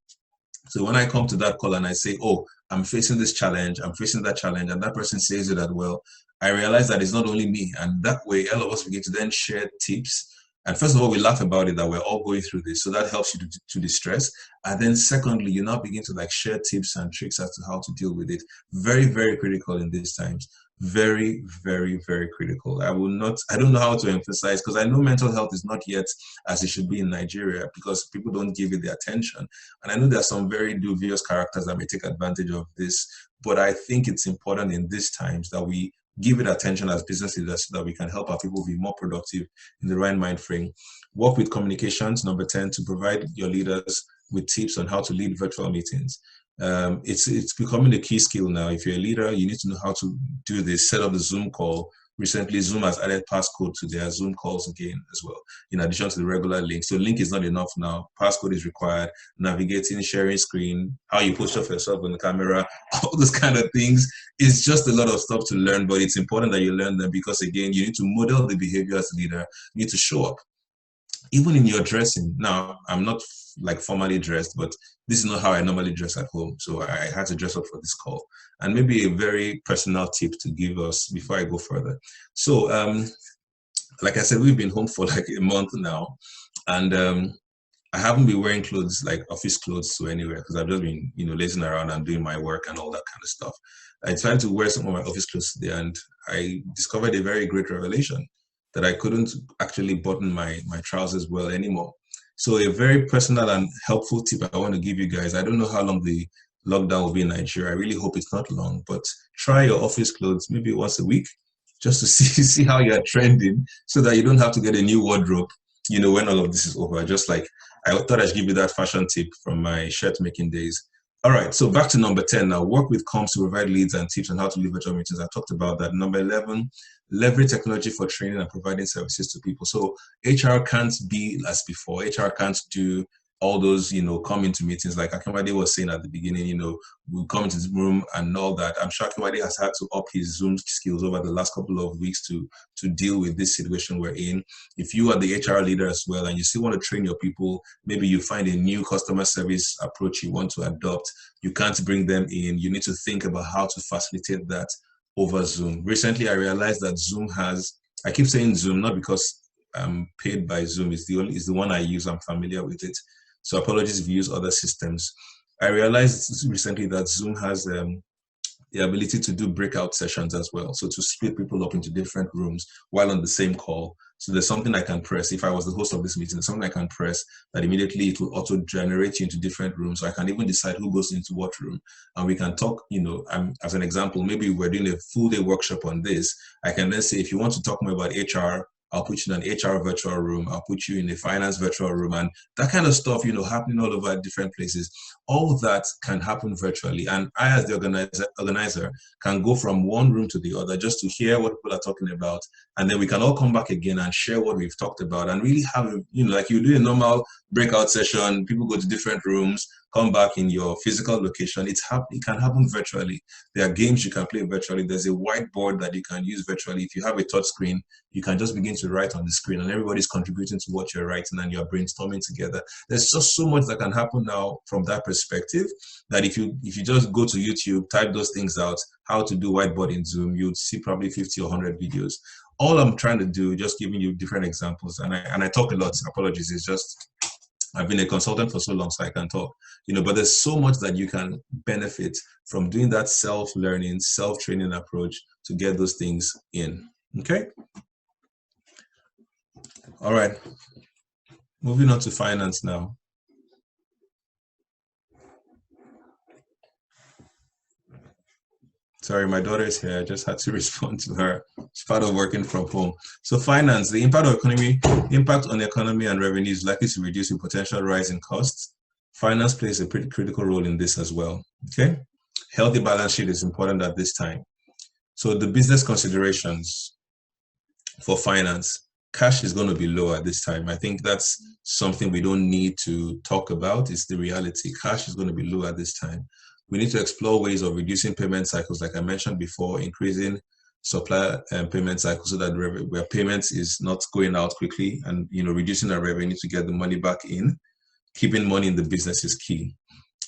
So when I come to that call and I say, oh, I'm facing this challenge, I'm facing that challenge, and that person says it that well, I realize that it's not only me. And that way, all of us begin to then share tips. And first of all, we laugh about it that we're all going through this. So that helps you to distress. And then secondly, you now begin to share tips and tricks as to how to deal with it. Very, very critical in these times. Very, very, very critical. I don't know how to emphasize, because I know mental health is not yet as it should be in Nigeria because people don't give it the attention. And I know there are some very dubious characters that may take advantage of this, but I think it's important in these times that we give it attention as business leaders so that we can help our people be more productive in the right mind frame. Work with communications, number 10, to provide your leaders with tips on how to lead virtual meetings. It's becoming a key skill now. If you're a leader, you need to know how to do this, set up the Zoom call. Recently, Zoom has added passcode to their Zoom calls again as well, in addition to the regular link. So link is not enough now. Passcode is required. Navigating, sharing screen, how you push off yourself on the camera, all those kind of things. It's just a lot of stuff to learn, but it's important that you learn them because, again, you need to model the behavior as a leader. You need to show up. Even in your dressing. Now, I'm not formally dressed, but this is not how I normally dress at home. So I had to dress up for this call. And maybe a very personal tip to give us before I go further. So like I said, we've been home for like a month now. And I haven't been wearing clothes like office clothes to anywhere because I've just been, lazing around and doing my work and all that kind of stuff. I tried to wear some of my office clothes today, and I discovered a very great revelation that I couldn't actually button my trousers well anymore. So a very personal and helpful tip I want to give you guys. I don't know how long the lockdown will be in Nigeria. I really hope it's not long, but try your office clothes maybe once a week just to see how you're trending so that you don't have to get a new wardrobe, when all of this is over. Just like I thought I'd give you that fashion tip from my shirt making days. All right, so back to number 10 now. Work with comms to provide leads and tips on how to lead virtual meetings. I talked about that. Number 11, leverage technology for training and providing services to people. So HR can't be as before. HR can't do all those, come into meetings like Akinwade was saying at the beginning, we'll come into the room and all that. I'm sure Akinwade has had to up his Zoom skills over the last couple of weeks to deal with this situation we're in. If you are the HR leader as well and you still want to train your people, maybe you find a new customer service approach you want to adopt, you can't bring them in. You need to think about how to facilitate that over Zoom. Recently, I realized that Zoom has, I keep saying Zoom, not because I'm paid by Zoom, it's the one I use, I'm familiar with it. So apologies if you use other systems. I realized recently that Zoom has the ability to do breakout sessions as well. So to split people up into different rooms while on the same call. So there's something I can press. If I was the host of this meeting, there's something I can press that immediately it will auto-generate you into different rooms. So I can even decide who goes into what room. And we can talk, as an example, maybe we're doing a full day workshop on this. I can then say, if you want to talk more about HR, I'll put you in an HR virtual room. I'll put you in a finance virtual room, and that kind of stuff, happening all over different places. All of that can happen virtually. And I, as the organizer, can go from one room to the other just to hear what people are talking about. And then we can all come back again and share what we've talked about and really have, like you do a normal breakout session, people go to different rooms, come back in your physical location. It can happen virtually. There are games you can play virtually. There's a whiteboard that you can use virtually. If you have a touch screen, you can just begin to write on the screen and everybody's contributing to what you're writing and you're brainstorming together. There's just so much that can happen now from that perspective that if you just go to YouTube, type those things out, how to do whiteboard in Zoom, you'd see probably 50 or 100 videos. All I'm trying to do, just giving you different examples, and I talk a lot, apologies, it's just I've been a consultant for so long, so I can talk, but there's so much that you can benefit from doing that self-learning, self-training approach to get those things in, okay? All right, moving on to finance now. Sorry, my daughter is here. I just had to respond to her. It's part of working from home. So finance, the impact on the economy and revenue is likely to reduce with potential rise in costs. Finance plays a pretty critical role in this as well, okay? Healthy balance sheet is important at this time. So the business considerations for finance, cash is going to be low at this time. I think that's something we don't need to talk about. It's the reality. Cash is going to be low at this time. We need to explore ways of reducing payment cycles, like I mentioned before, increasing supplier payment cycles so that where payments is not going out quickly and reducing our revenue to get the money back in. Keeping money in the business is key.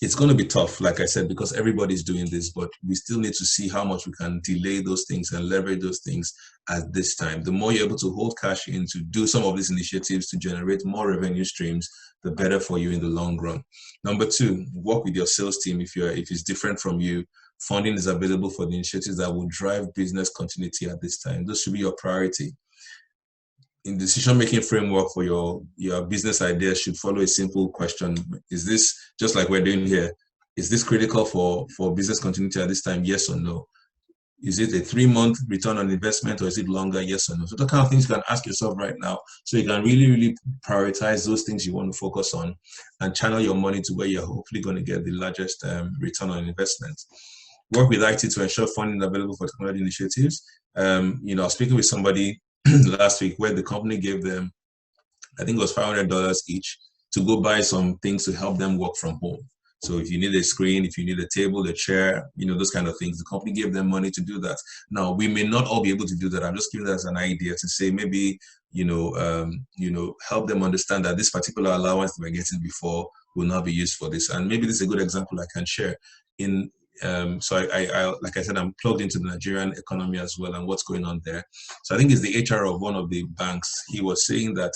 It's going to be tough, like I said, because everybody's doing this, but we still need to see how much we can delay those things and leverage those things at this time. The more you're able to hold cash in to do some of these initiatives to generate more revenue streams, the better for you in the long run. Number two, work with your sales team. If it's different from you, funding is available for the initiatives that will drive business continuity at this time. Those should be your priority. In decision-making framework for your business idea should follow a simple question. Is this, just like we're doing here, is this critical for business continuity at this time? Yes or no? Is it a 3-month return on investment or is it longer? Yes or no? So the kind of things you can ask yourself right now so you can really, really prioritize those things you want to focus on and channel your money to where you're hopefully going to get the largest return on investment. Work with IT to ensure funding available for technology initiatives. I was speaking with somebody last week where the company gave them, I think it was $500 each to go buy some things to help them work from home. So if you need a screen, if you need a table, a chair, those kind of things, the company gave them money to do that. Now, we may not all be able to do that. I'm just giving that as an idea to say maybe, help them understand that this particular allowance they were getting before will now be used for this. And maybe this is a good example I can share. So I like I said, I'm plugged into the Nigerian economy as well and what's going on there. So I think it's the HR of one of the banks. He was saying that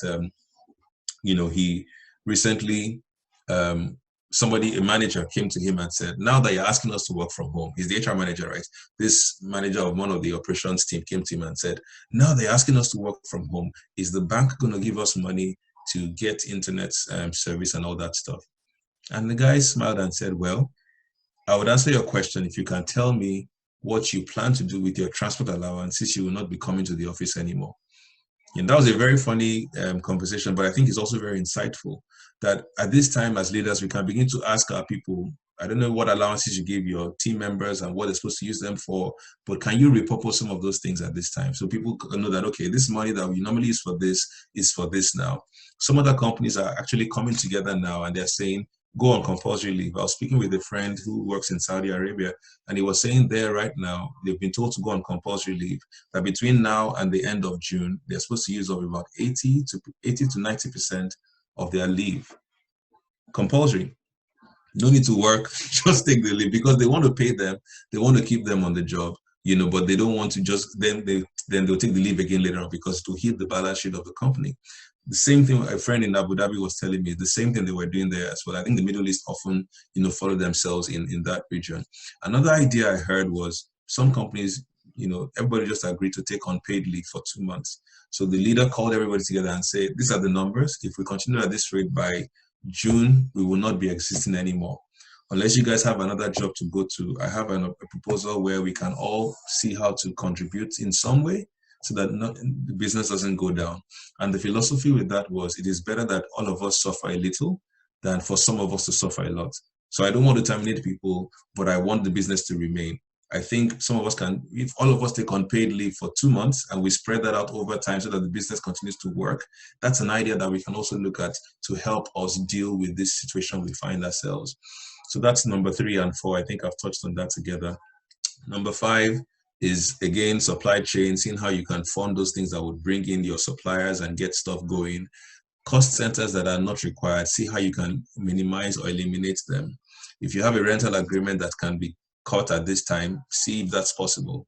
he recently, a manager came to him and said, now that you're asking us to work from home, he's the HR manager, right? This manager of one of the operations team came to him and said, now that you're asking us to work from home, is the bank going to give us money to get internet service and all that stuff? And the guy smiled and said, well, I would answer your question if you can tell me what you plan to do with your transport allowance since you will not be coming to the office anymore. And that was a very funny conversation, but I think it's also very insightful that at this time as leaders, we can begin to ask our people, I don't know what allowances you give your team members and what they're supposed to use them for, but can you repurpose some of those things at this time? So people know that, okay, this money that we normally use for this is for this now. Some other companies are actually coming together now and they're saying, go on compulsory leave. I was speaking with a friend who works in Saudi Arabia, and he was saying there right now, they've been told to go on compulsory leave, that between now and the end of June, they're supposed to use up about 80 to 90% of their leave. Compulsory. No need to work, just take the leave because they want to pay them. They want to keep them on the job, but they don't want to just, then they'll take the leave again later on because it will hit the balance sheet of the company. The same thing a friend in Abu Dhabi was telling me, the same thing they were doing there as well. I think the Middle East often, follow themselves in that region. Another idea I heard was some companies, everybody just agreed to take unpaid leave for 2 months. So the leader called everybody together and said, these are the numbers. If we continue at this rate by June, we will not be existing anymore. Unless you guys have another job to go to, I have a proposal where we can all see how to contribute in some way so that the business doesn't go down. And the philosophy with that was, it is better that all of us suffer a little than for some of us to suffer a lot. So I don't want to terminate people, but I want the business to remain. I think some of us can, if all of us take unpaid leave for 2 months and we spread that out over time so that the business continues to work, that's an idea that we can also look at to help us deal with this situation we find ourselves. So that's number 3 and 4. I think I've touched on that together. Number 5 is, again, supply chain, seeing how you can fund those things that would bring in your suppliers and get stuff going. Cost centers that are not required, see how you can minimize or eliminate them. If you have a rental agreement that can be cut at this time, see if that's possible.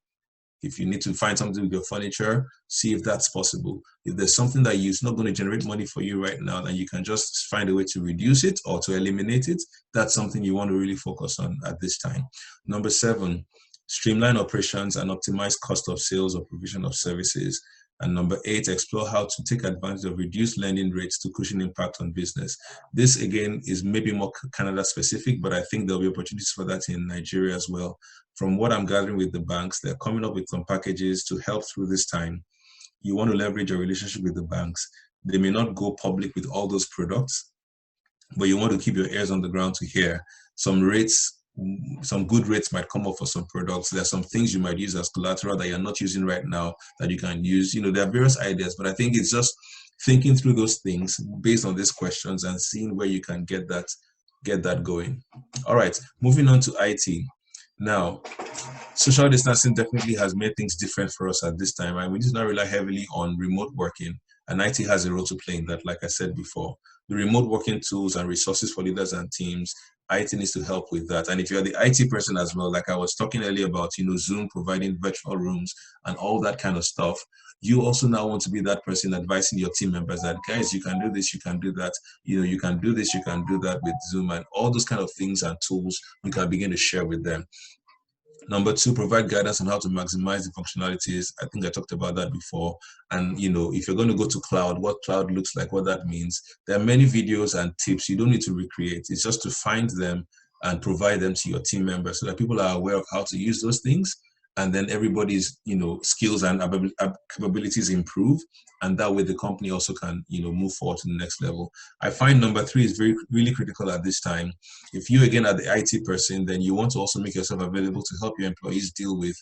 If you need to find something with your furniture, see if that's possible. If there's something that is not going to generate money for you right now, then you can just find a way to reduce it or to eliminate it. That's something you want to really focus on at this time. Number 7, streamline operations and optimize cost of sales or provision of services. And number 8, explore how to take advantage of reduced lending rates to cushion impact on business. This, again, is maybe more Canada specific, but I think there'll be opportunities for that in Nigeria as well. From what I'm gathering with the banks, they're coming up with some packages to help through this time. You want to leverage your relationship with the banks. They may not go public with all those products, but you want to keep your ears on the ground to hear some rates. Some good rates might come up for some products. There are some things you might use as collateral that you're not using right now that you can use. There are various ideas, but I think it's just thinking through those things based on these questions and seeing where you can get that going. All right, moving on to IT. Now, social distancing definitely has made things different for us at this time, and we need to not rely heavily on remote working. And IT has a role to play in that, like I said before. The remote working tools and resources for leaders and teams, IT needs to help with that. And if you're the IT person as well, like I was talking earlier about, Zoom providing virtual rooms and all that kind of stuff, you also now want to be that person advising your team members that, guys, you can do this, you can do that, you can do this, you can do that with Zoom, and all those kind of things and tools you can begin to share with them. Number 2, provide guidance on how to maximize the functionalities. I think I talked about that before. And, if you're going to go to cloud, what cloud looks like, what that means. There are many videos and tips you don't need to recreate. It's just to find them and provide them to your team members so that people are aware of how to use those things. And then everybody's, skills and capabilities improve. And that way the company also can, move forward to the next level. I find number 3 is really critical at this time. If you, again, are the IT person, then you want to also make yourself available to help your employees deal with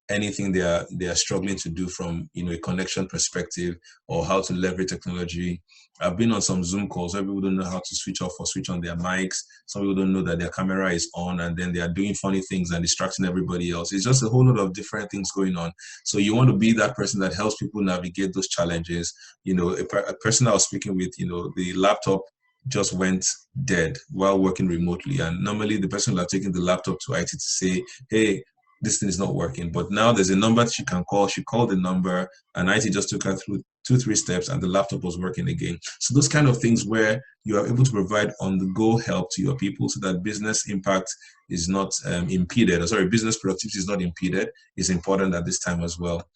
anything they are struggling to do from, a connection perspective or how to leverage technology. I've been on some Zoom calls where people don't know how to switch off or switch on their mics. Some people don't know that their camera is on, and then they are doing funny things and distracting everybody else. It's just a whole lot of different things going on. So you want to be that person that helps people navigate those challenges. A person I was speaking with, the laptop just went dead while working remotely. And normally the person will have taken the laptop to IT to say, hey, this thing is not working. But now there's a number she can call. She called the number and IT just took her through 2-3 steps and the laptop was working again. So those kind of things where you are able to provide on-the-go help to your people so that business impact is not impeded, or sorry, business productivity is not impeded, is important at this time as well.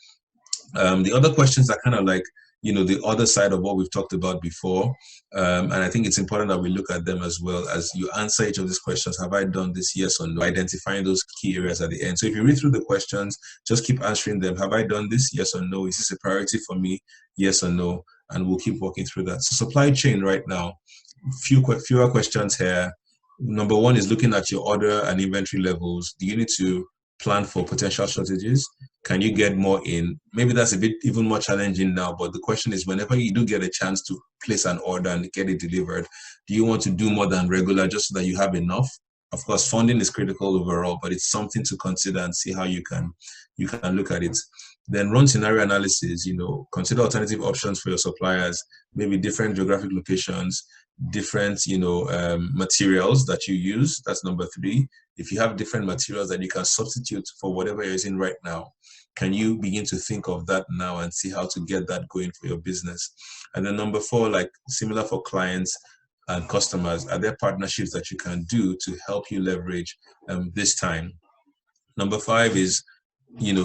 The other questions are kind of like, the other side of what we've talked about before. And I think it's important that we look at them as well as you answer each of these questions. Have I done this? Yes or no? Identifying those key areas at the end. So if you read through the questions, just keep answering them. Have I done this? Yes or no? Is this a priority for me? Yes or no? And we'll keep working through that. So supply chain right now, fewer questions here. Number one is looking at your order and inventory levels. Do you need to plan for potential shortages? Can you get more in? Maybe that's a bit even more challenging now, but the question is, whenever you do get a chance to place an order and get it delivered, do you want to do more than regular just so that you have enough? Of course, funding is critical overall, but it's something to consider and see how you can look at it. Then run scenario analysis, consider alternative options for your suppliers, maybe different geographic locations, different, materials that you use. That's number 3. If you have different materials that you can substitute for whatever you're using right now, can you begin to think of that now and see how to get that going for your business? And then number 4, like similar for clients and customers, are there partnerships that you can do to help you leverage this time? Number 5 is,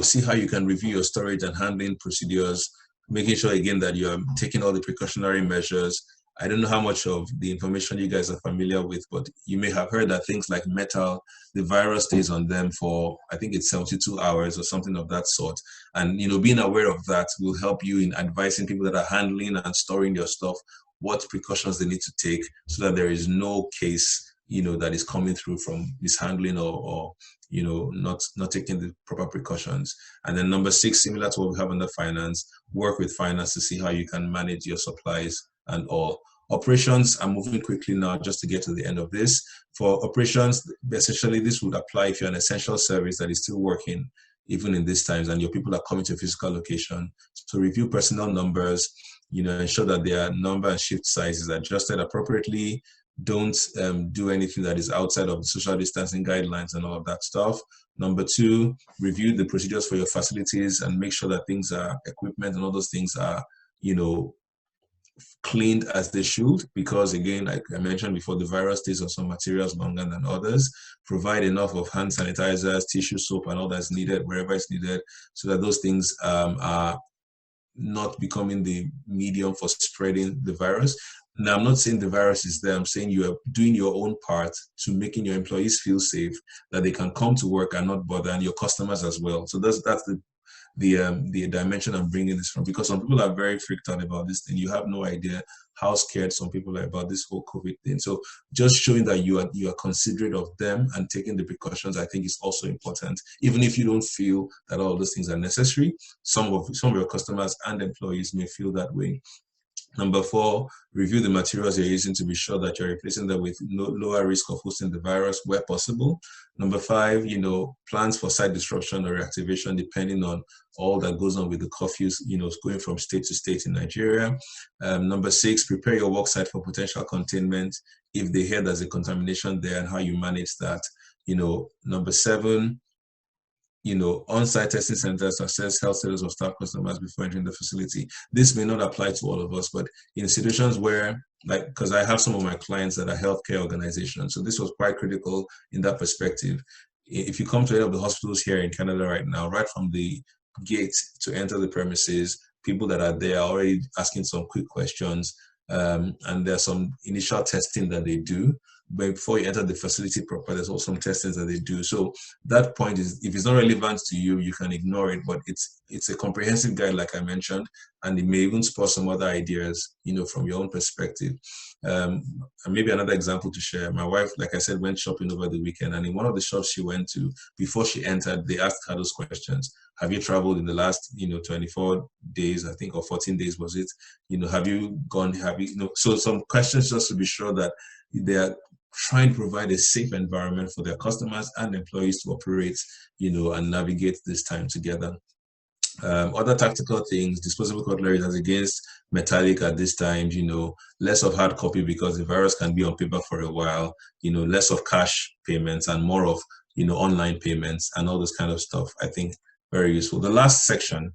see how you can review your storage and handling procedures, making sure again that you're taking all the precautionary measures. I don't know how much of the information you guys are familiar with, but you may have heard that things like metal, the virus stays on them for, I think it's 72 hours or something of that sort. And, being aware of that will help you in advising people that are handling and storing your stuff, what precautions they need to take so that there is no case, that is coming through from mishandling or not taking the proper precautions. And then number 6, similar to what we have under finance, work with finance to see how you can manage your supplies and all. Operations, I'm moving quickly now just to get to the end of this. For operations, essentially this would apply if you're an essential service that is still working even in these times and your people are coming to a physical location. So review personnel numbers, ensure that their number and shift size is adjusted appropriately. Don't do anything that is outside of the social distancing guidelines and all of that stuff. Number 2, review the procedures for your facilities and make sure that things are, equipment and all those things are, cleaned as they should, because again, like I mentioned before, the virus stays on some materials longer than others. Provide enough of hand sanitizers, tissue, soap, and all that's needed wherever it's needed, so that those things are not becoming the medium for spreading the virus. Now, I'm not saying the virus is there. I'm saying you are doing your own part to making your employees feel safe, that they can come to work and not bother, and your customers as well. So that's the dimension I'm bringing this from, because some people are very freaked out about this thing. You have no idea how scared some people are about this whole COVID thing. So just showing that you are considerate of them and taking the precautions, I think, is also important. Even if you don't feel that all those things are necessary, some of your customers and employees may feel that way. Number 4, review the materials you're using to be sure that you're replacing them with lower risk of hosting the virus where possible. Number 5, plans for site disruption or reactivation depending on all that goes on with the curfews, going from state to state in Nigeria. Number 6, prepare your work site for potential containment if they hear there's a contamination there and how you manage that. Number 7, on-site testing centers assess health status of staff customers before entering the facility. This may not apply to all of us, but in situations where, because I have some of my clients that are healthcare organizations, so this was quite critical in that perspective. If you come to any of the hospitals here in Canada right now, right from the gate to enter the premises, people that are there are already asking some quick questions, and there's some initial testing that they do. But before you enter the facility proper, there's also some testings that they do. So that point is, if it's not relevant to you, you can ignore it. But it's a comprehensive guide, like I mentioned, and it may even spur some other ideas, from your own perspective. And maybe another example to share. My wife, like I said, went shopping over the weekend, and in one of the shops she went to, before she entered, they asked her those questions. Have you traveled in the last, 24 days, I think, or 14 days was it? Have you gone? So some questions just to be sure that they are trying to provide a safe environment for their customers and employees to operate, and navigate this time together. Other tactical things, disposable cutlery as against metallic at this time, less of hard copy because the virus can be on paper for a while, less of cash payments and more of, online payments and all this kind of stuff. I think very useful. The last section,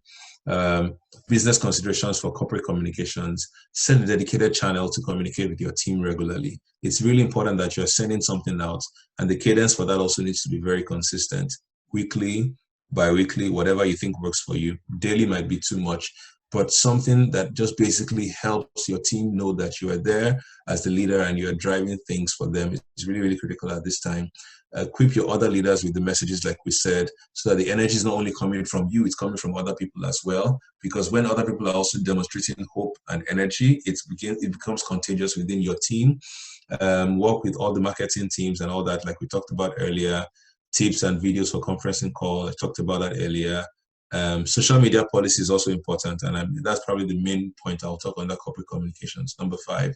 business considerations for corporate communications, set a dedicated channel to communicate with your team regularly. It's really important that you're sending something out, and the cadence for that also needs to be very consistent. Weekly, bi-weekly, whatever you think works for you. Daily might be too much, but something that just basically helps your team know that you are there as the leader and you are driving things for them is really, really critical at this time. Equip your other leaders with the messages, like we said, so that the energy is not only coming from you, it's coming from other people as well. Because when other people are also demonstrating hope and energy, it becomes contagious within your team. Work with all the marketing teams and all that, like we talked about earlier. Tips and videos for conferencing call. I talked about that earlier. Social media policy is also important, and that's probably the main point I'll talk under corporate communications. Number 5,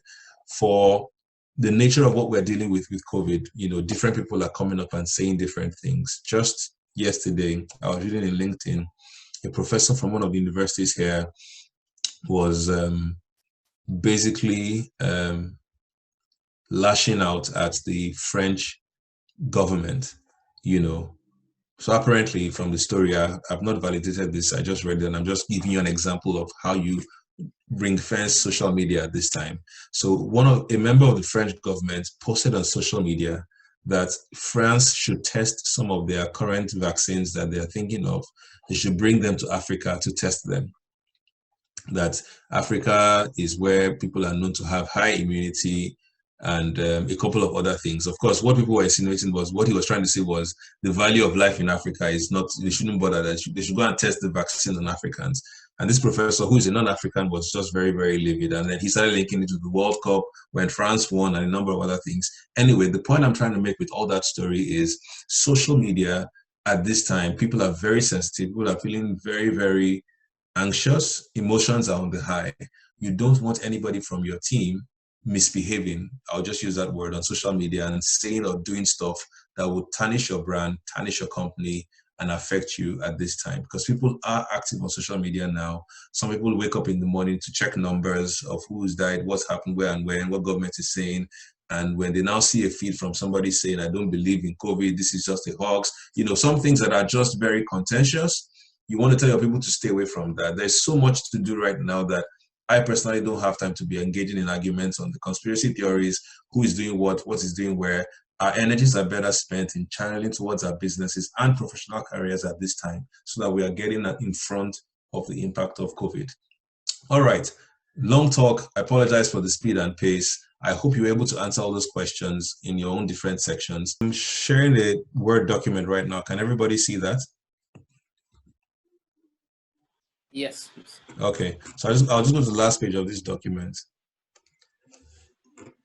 for the nature of what we're dealing with COVID, different people are coming up and saying different things. Just yesterday, I was reading in LinkedIn, a professor from one of the universities here was basically lashing out at the French government. So apparently from the story, I've not validated this, I just read it, and I'm just giving you an example of how you ring fence social media at this time. So a member of the French government posted on social media that France should test some of their current vaccines that they're thinking of. They should bring them to Africa to test them. That Africa is where people are known to have high immunity, and a couple of other things. Of course, what people were insinuating was, what he was trying to say was, the value of life in Africa is not, they shouldn't bother that. They should go and test the vaccine on Africans. And this professor, who is a non-African, was just very, very livid. And then he started linking it to the World Cup when France won and a number of other things. Anyway, the point I'm trying to make with all that story is social media at this time, people are very sensitive. People are feeling very, very anxious. Emotions are on the high. You don't want anybody from your team misbehaving, I'll just use that word, on social media and saying or doing stuff that would tarnish your brand, tarnish your company, and affect you at this time. Because people are active on social media now. Some people wake up in the morning to check numbers of who's died, what's happened, where and when, what government is saying. And when they now see a feed from somebody saying, I don't believe in COVID, this is just a hoax, some things that are just very contentious, you want to tell your people to stay away from that. There's so much to do right now that I personally don't have time to be engaging in arguments on the conspiracy theories, who is doing what is doing where. Our energies are better spent in channeling towards our businesses and professional careers at this time, so that we are getting in front of the impact of COVID. All right, long talk. I apologize for the speed and pace. I hope you were able to answer all those questions in your own different sections. I'm sharing a Word document right now. Can everybody see that? Yes, please. Okay, so I'll just go to the last page of this document.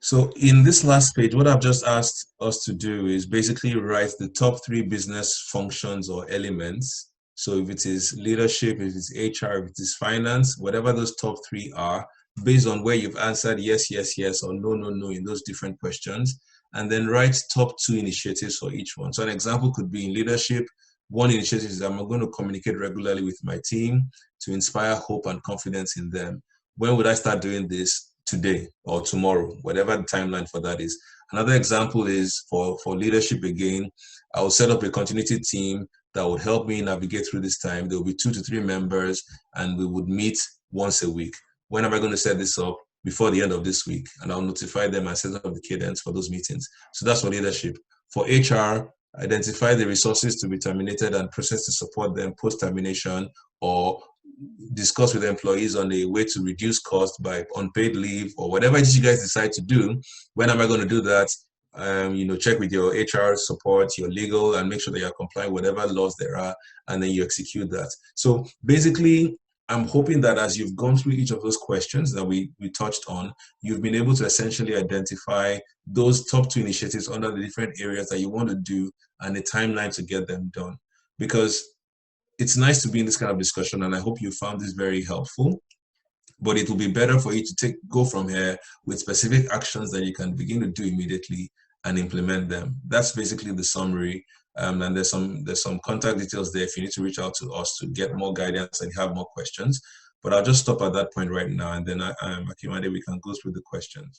So in this last page, what I've just asked us to do is basically write the top 3 business functions or elements. So if it is leadership, if it's HR, if it is finance, whatever those top 3 are, based on where you've answered yes, yes, yes, or no, no, no in those different questions, and then write top 2 initiatives for each one. So an example could be in leadership. One initiative is I'm going to communicate regularly with my team to inspire hope and confidence in them. When would I start doing this? Today or tomorrow, whatever the timeline for that is. Another example is for leadership again, I will set up a continuity team that would help me navigate through this time. There will be 2 to 3 members and we would meet once a week. When am I going to set this up? Before the end of this week, and I'll notify them and set up the cadence for those meetings. So that's for leadership. For HR, identify the resources to be terminated and process to support them post-termination, or discuss with employees on a way to reduce cost by unpaid leave or whatever it is you guys decide to do. When am I going to do that? Check with your HR support, your legal, and make sure that you're complying with whatever laws there are, and then you execute that. So basically, I'm hoping that as you've gone through each of those questions that we touched on, you've been able to essentially identify those top 2 initiatives under the different areas that you want to do and a timeline to get them done. Because it's nice to be in this kind of discussion, and I hope you found this very helpful. But it will be better for you to go from here with specific actions that you can begin to do immediately and implement them. That's basically the summary. And there's some contact details there if you need to reach out to us to get more guidance and have more questions. But I'll just stop at that point right now, and then Akimade, we can go through the questions.